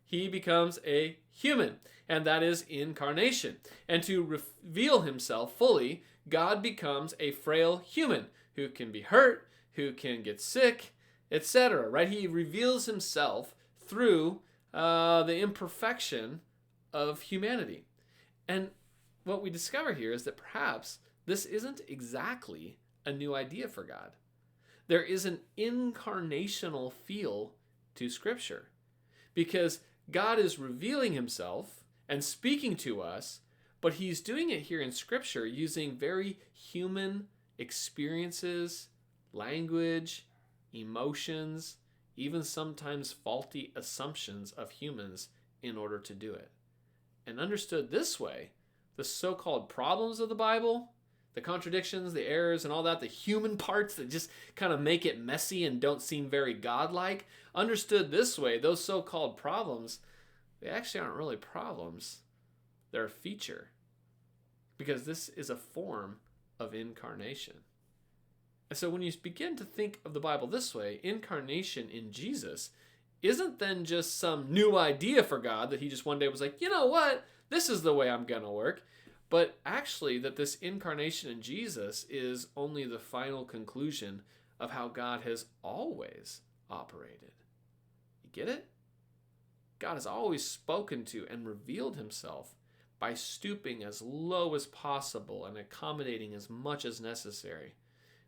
He becomes a human, and that is incarnation. And to reveal himself fully, God becomes a frail human who can be hurt, who can get sick, etc. Right? He reveals himself through the imperfection of humanity. And what we discover here is that perhaps this isn't exactly a new idea for God. There is an incarnational feel to Scripture, because God is revealing himself and speaking to us, but he's doing it here in Scripture using very human experiences, language, emotions, even sometimes faulty assumptions of humans in order to do it. And understood this way, the so-called problems of the Bible, the contradictions, the errors, and all that, the human parts that just kind of make it messy and don't seem very godlike, understood this way, those so-called problems, they actually aren't really problems. They're a feature. Because this is a form of incarnation. And so when you begin to think of the Bible this way, incarnation in Jesus isn't then just some new idea for God that he just one day was like, you know what? This is the way I'm going to work. But actually that this incarnation in Jesus is only the final conclusion of how God has always operated. You get it? God has always spoken to and revealed himself by stooping as low as possible and accommodating as much as necessary.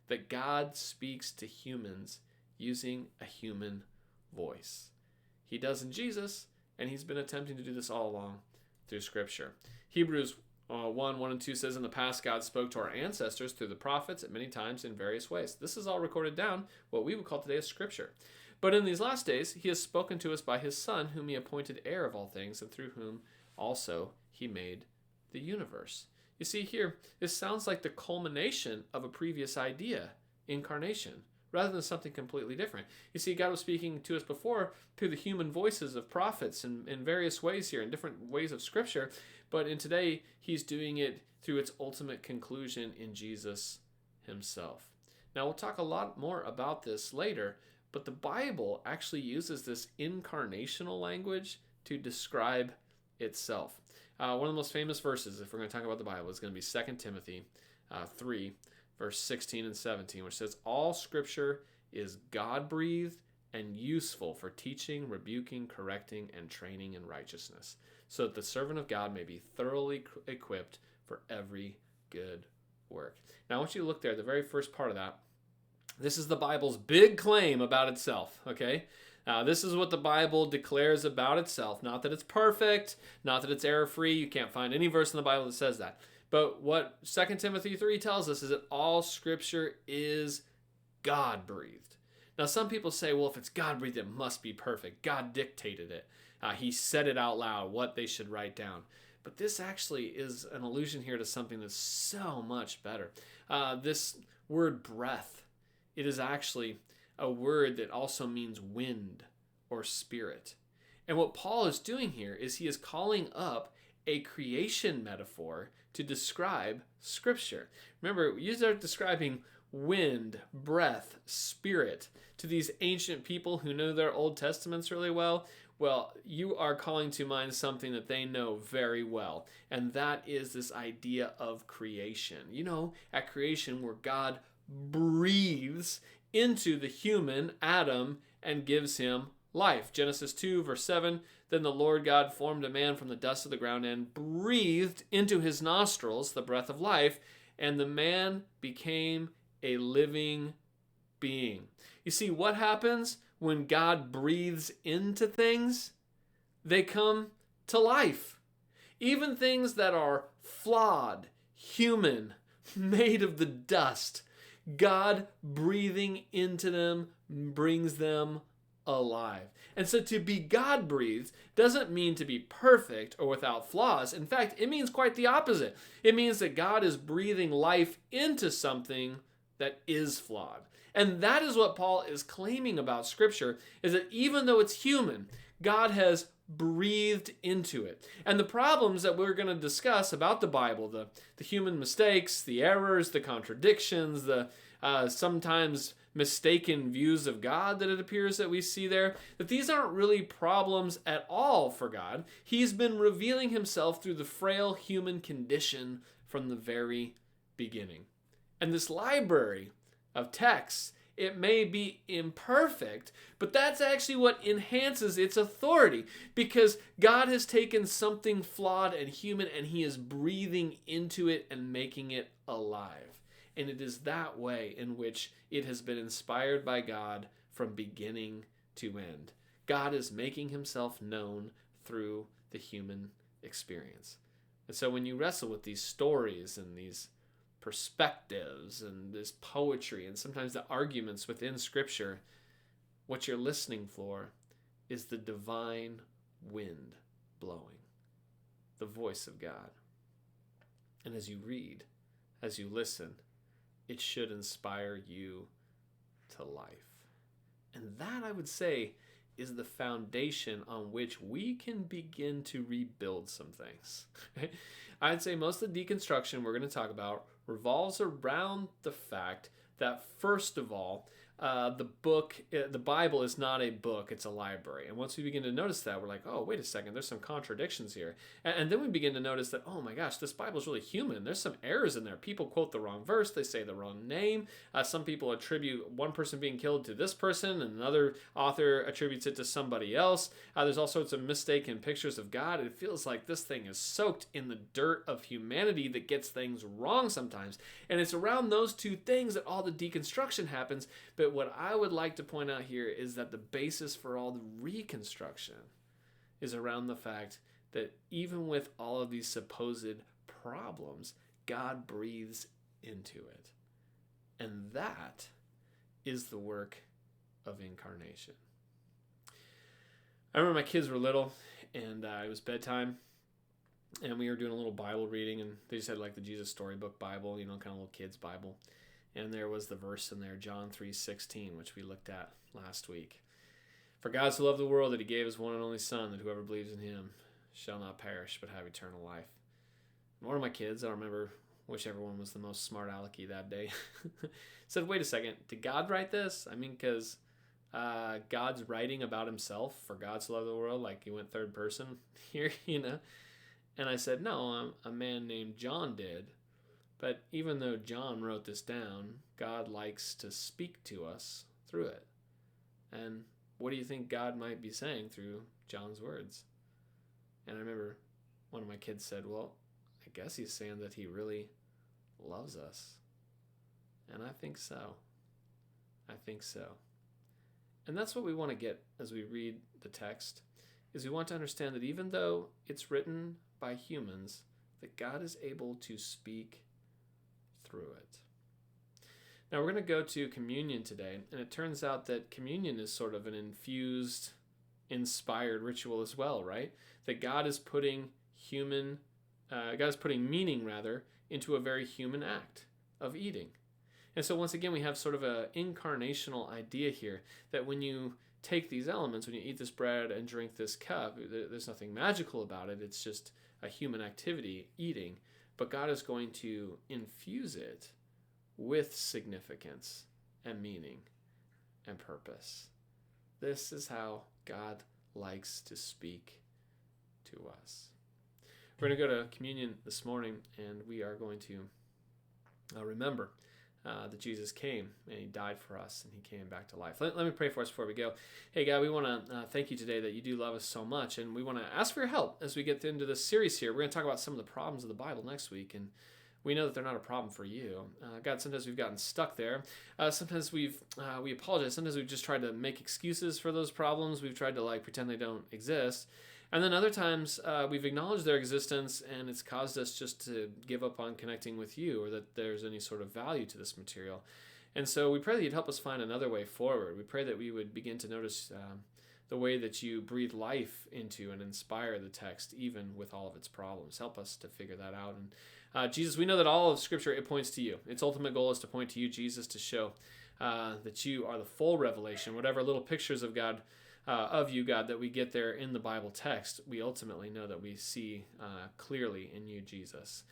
That God speaks to humans using a human voice. He does in Jesus, and he's been attempting to do this all along through Scripture. Hebrews 1:1-2 says, in the past, God spoke to our ancestors through the prophets at many times in various ways. This is all recorded down, what we would call today as Scripture. But in these last days, he has spoken to us by his Son, whom he appointed heir of all things, and through whom also he made the universe. You see here, this sounds like the culmination of a previous idea, incarnation, rather than something completely different. You see, God was speaking to us before through the human voices of prophets in various ways here, in different ways of Scripture, but in today, he's doing it through its ultimate conclusion in Jesus himself. Now, we'll talk a lot more about this later, but the Bible actually uses this incarnational language to describe itself. One of the most famous verses, if we're going to talk about the Bible, is going to be 2 Timothy 3, verse 16 and 17, which says, "All Scripture is God-breathed and useful for teaching, rebuking, correcting, and training in righteousness, so that the servant of God may be thoroughly equipped for every good work." Now, I want you to look there at the very first part of that. This is the Bible's big claim about itself, okay? This is what the Bible declares about itself. Not that it's perfect, not that it's error-free. You can't find any verse in the Bible that says that. But what 2 Timothy 3 tells us is that all Scripture is God-breathed. Now, some people say, well, if it's God-breathed, it must be perfect. God dictated it. He said it out loud, what they should write down. But this actually is an allusion here to something that's so much better. This word breath, it is actually a word that also means wind or spirit. And what Paul is doing here is he is calling up a creation metaphor to describe Scripture. Remember, you start describing wind, breath, spirit to these ancient people who know their Old Testaments really well. Well, you are calling to mind something that they know very well, and that is this idea of creation. You know, at creation where God breathes into the human Adam and gives him life. Genesis 2, verse 7, "Then the Lord God formed a man from the dust of the ground and breathed into his nostrils the breath of life, and the man became a living being." You see, what happens when God breathes into things? They come to life. Even things that are flawed, human, made of the dust, God breathing into them brings them alive. And so to be God-breathed doesn't mean to be perfect or without flaws. In fact, it means quite the opposite. It means that God is breathing life into something that is flawed. And that is what Paul is claiming about Scripture, is that even though it's human, God has breathed into it. And the problems that we're going to discuss about the Bible, the human mistakes, the errors, the contradictions, the sometimes mistaken views of God that it appears that we see there, that these aren't really problems at all for God. He's been revealing himself through the frail human condition from the very beginning. And this library of texts, it may be imperfect, but that's actually what enhances its authority, because God has taken something flawed and human and he is breathing into it and making it alive. And it is that way in which it has been inspired by God from beginning to end. God is making himself known through the human experience. And so when you wrestle with these stories and these perspectives and this poetry and sometimes the arguments within Scripture, what you're listening for is the divine wind blowing, the voice of God. And as you read, as you listen, it should inspire you to life. And that, I would say, is the foundation on which we can begin to rebuild some things. I'd say most of the deconstruction we're going to talk about revolves around the fact that, first of all, the Bible is not a book, it's a library. And once we begin to notice that, we're like, oh, wait a second, there's some contradictions here. And then we begin to notice that, oh my gosh, this Bible is really human. There's some errors in there. People quote the wrong verse, they say the wrong name. Some people attribute one person being killed to this person, and another author attributes it to somebody else. There's all sorts of mistaken pictures of God. It feels like this thing is soaked in the dirt of humanity that gets things wrong sometimes. And it's around those two things that all the deconstruction happens. But what I would like to point out here is that the basis for all the reconstruction is around the fact that even with all of these supposed problems, God breathes into it. And that is the work of incarnation. I remember my kids were little, and it was bedtime, and we were doing a little Bible reading, and they just had like the Jesus Storybook Bible, you know, kind of little kids' Bible. And there was the verse in there, John 3:16, which we looked at last week. "For God so loved the world that he gave his one and only Son, that whoever believes in him shall not perish, but have eternal life." And one of my kids, I don't remember whichever one was the most smart alecky that day, said, wait a second, did God write this? I mean, because God's writing about himself, for God so loved the world, like he went third person here, And I said, no, a man named John did. But even though John wrote this down, God likes to speak to us through it. And what do you think God might be saying through John's words? And I remember one of my kids said, well, I guess he's saying that he really loves us. And I think so. I think so. And that's what we want to get as we read the text, is we want to understand that even though it's written by humans, that God is able to speak through it. Now we're going to go to communion today, and it turns out that communion is sort of an infused, inspired ritual as well, right? That God is putting meaning into a very human act of eating. And so once again, we have sort of an incarnational idea here that when you take these elements, when you eat this bread and drink this cup, there's nothing magical about it. It's just a human activity, eating. But God is going to infuse it with significance and meaning and purpose. This is how God likes to speak to us. We're going to go to communion this morning, and we are going to remember that Jesus came and he died for us and he came back to life. Let me pray for us before we go. Hey, God, we want to thank you today that you do love us so much, and we want to ask for your help as we get into this series here. We're going to talk about some of the problems of the Bible next week, and we know that they're not a problem for you. God, sometimes we've gotten stuck there. Sometimes we apologize. Sometimes we've just tried to make excuses for those problems. We've tried to pretend they don't exist. And then other times we've acknowledged their existence, and it's caused us just to give up on connecting with you, or that there's any sort of value to this material. And so we pray that you'd help us find another way forward. We pray that we would begin to notice the way that you breathe life into and inspire the text, even with all of its problems. Help us to figure that out. And Jesus, we know that all of Scripture, it points to you. Its ultimate goal is to point to you, Jesus, to show that you are the full revelation. Whatever little pictures of God, of you, God, that we get there in the Bible text, we ultimately know that we see clearly in you, Jesus.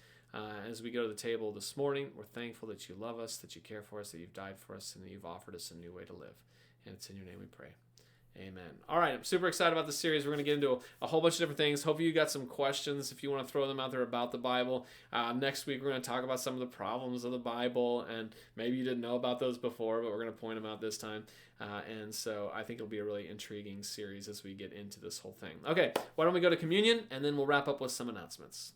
As we go to the table this morning, we're thankful that you love us, that you care for us, that you've died for us, and that you've offered us a new way to live. And it's in your name we pray. Amen. All right, I'm super excited about this series. We're going to get into a whole bunch of different things. Hopefully you got some questions if you want to throw them out there about the Bible. Next week we're going to talk about some of the problems of the Bible, and maybe you didn't know about those before, but we're going to point them out this time. And so I think it'll be a really intriguing series as we get into this whole thing. Okay, why don't we go to communion, and then we'll wrap up with some announcements.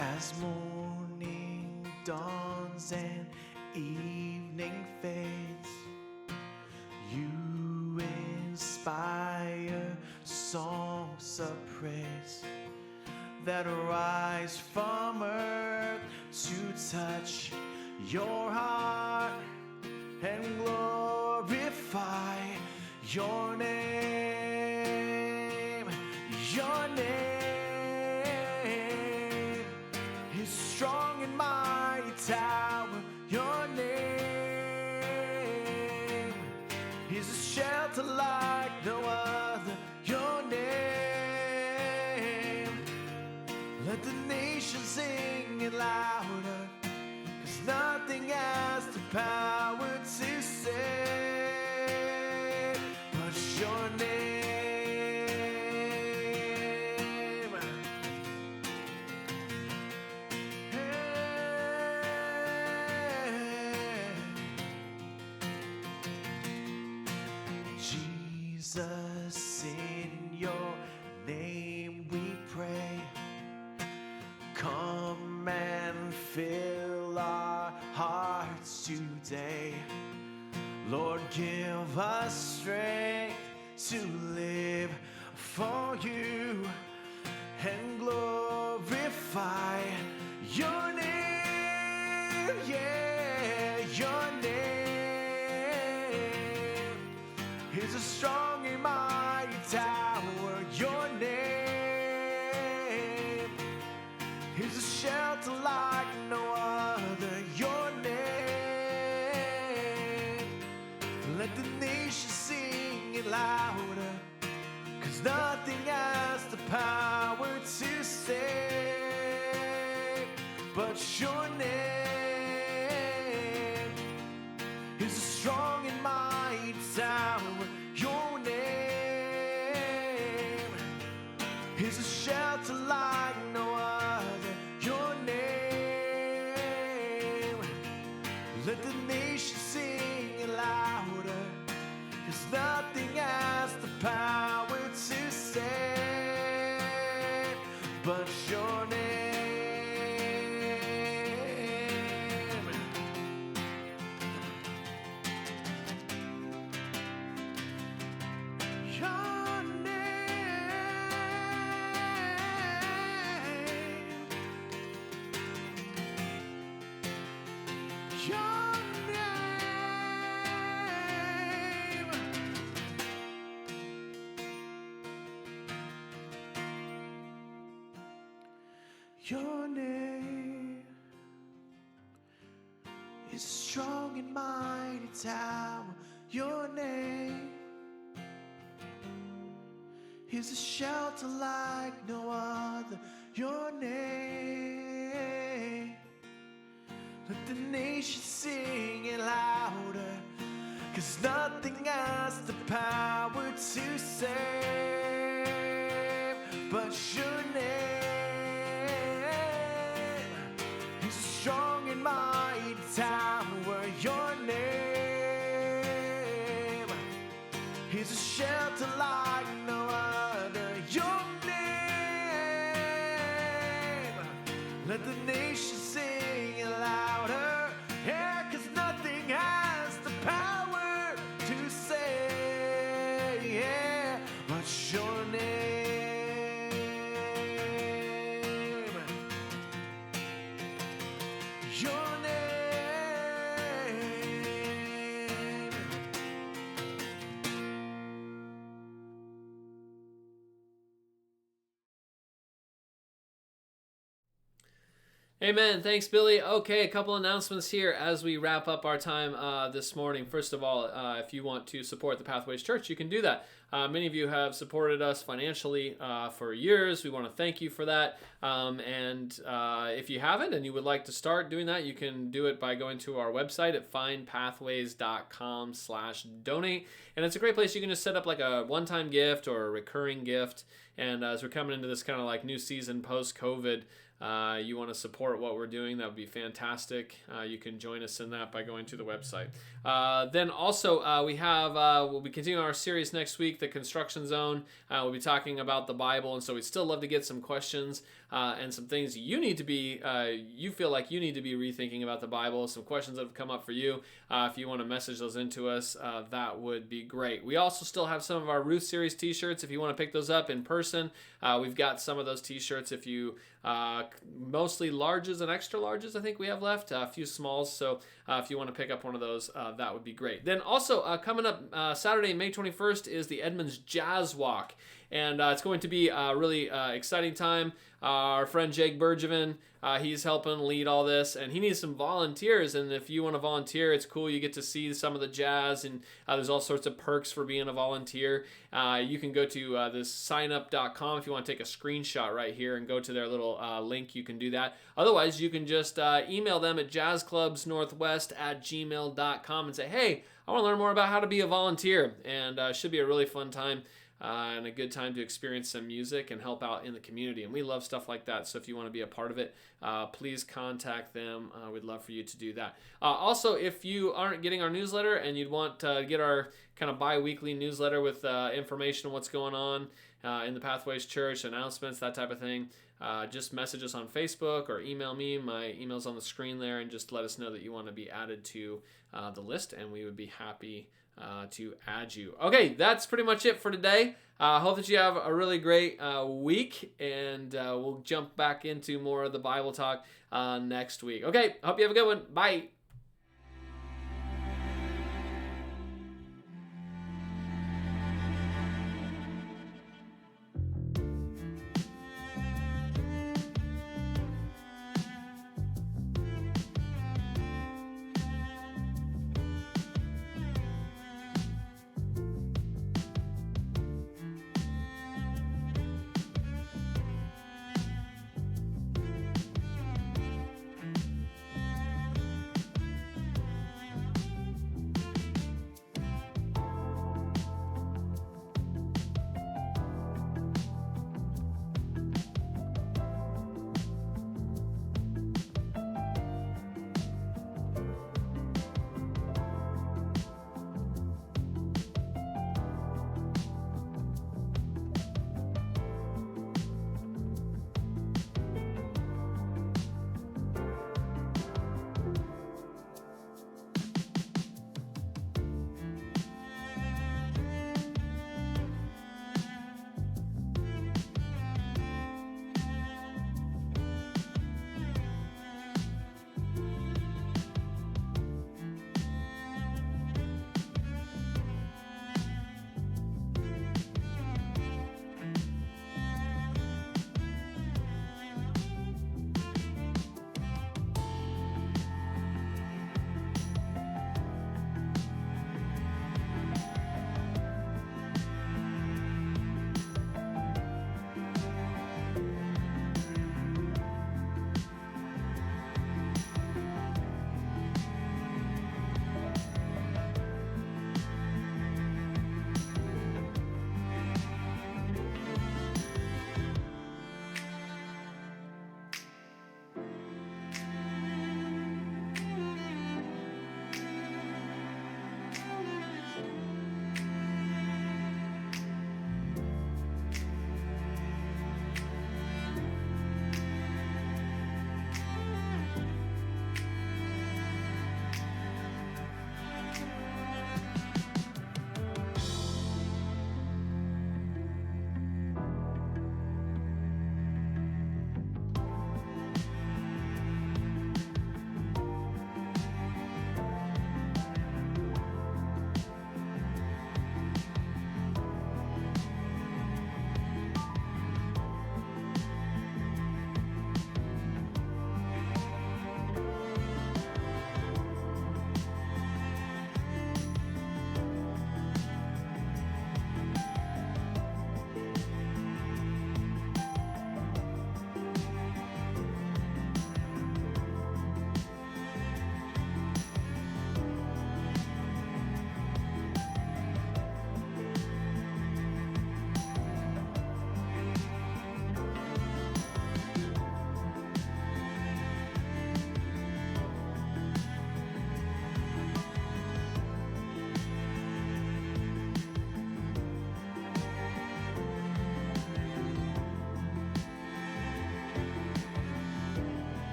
As morning dawns and evening fades, you inspire songs of praise that rise from earth to touch your heart and glorify your name. Your name is strong and mighty tower. Your name is a shelter like no other. Your name, let the nations sing it louder, 'cause nothing has the power to save but your name. Jesus, in your name we pray. Come and fill our hearts today. Lord, give us strength to live for you and glorify your name. Yeah, your name. Let the nation sing it louder, 'cause nothing has the power to save but your name is a strong and mighty tower. Your name is a shelter like no other. Your name, let the nation sing it louder, 'cause nothing has the power to save but your name. Your name. Your name. Your name is a strong and mighty tower. Your name is a shelter like no other. Your name, let the nation sing it louder, 'cause nothing has the power to save but your name is a strong and mighty tower. Your name is a shelter like no other. Your name, let the nation sing it louder. Yeah, 'cause nothing has the power to say, yeah, but your name. Your name. Amen. Thanks, Billy. Okay, a couple announcements here as we wrap up our time this morning. First of all, if you want to support the Pathways Church, you can do that. Many of you have supported us financially for years. We want to thank you for that. And if you haven't and you would like to start doing that, you can do it by going to our website at findpathways.com/donate. And it's a great place. You can just set up like a one-time gift or a recurring gift. And as we're coming into this kind of like new season post-COVID, you want to support what we're doing, that would be fantastic. You can join us in that by going to the website. Then also we'll be continuing our series next week, the Construction Zone. We'll be talking about the Bible, and so we'd still love to get some questions and some things you need to be, you feel like you need to be rethinking about the Bible, some questions that have come up for you. If you want to message those into us, that would be great. We also still have some of our Ruth Series t-shirts. If you want to pick those up in person, we've got some of those t-shirts. If you mostly larges and extra larges, I think we have left, a few smalls. So if you want to pick up one of those, that would be great. Then also coming up Saturday, May 21st is the Edmonds Jazz Walk. And it's going to be a really exciting time. Our friend Jake Bergevin, he's helping lead all this, and he needs some volunteers. And if you want to volunteer, it's cool. You get to see some of the jazz, and there's all sorts of perks for being a volunteer. You can go to this signup.com if you want to take a screenshot right here and go to their little link. You can do that. Otherwise, you can just email them at jazzclubsnorthwest@gmail.com and say, hey, I want to learn more about how to be a volunteer. And it should be a really fun time. And a good time to experience some music and help out in the community. And we love stuff like that. So if you want to be a part of it, please contact them. We'd love for you to do that. Also, if you aren't getting our newsletter and you'd want to get our kind of bi-weekly newsletter with information on what's going on in the Pathways Church, announcements, that type of thing, just message us on Facebook or email me. My email's on the screen there, and just let us know that you want to be added to the list, and we would be happy to add you. Okay, that's pretty much it for today. Hope that you have a really great week, and we'll jump back into more of the Bible talk next week. Okay, hope you have a good one. Bye.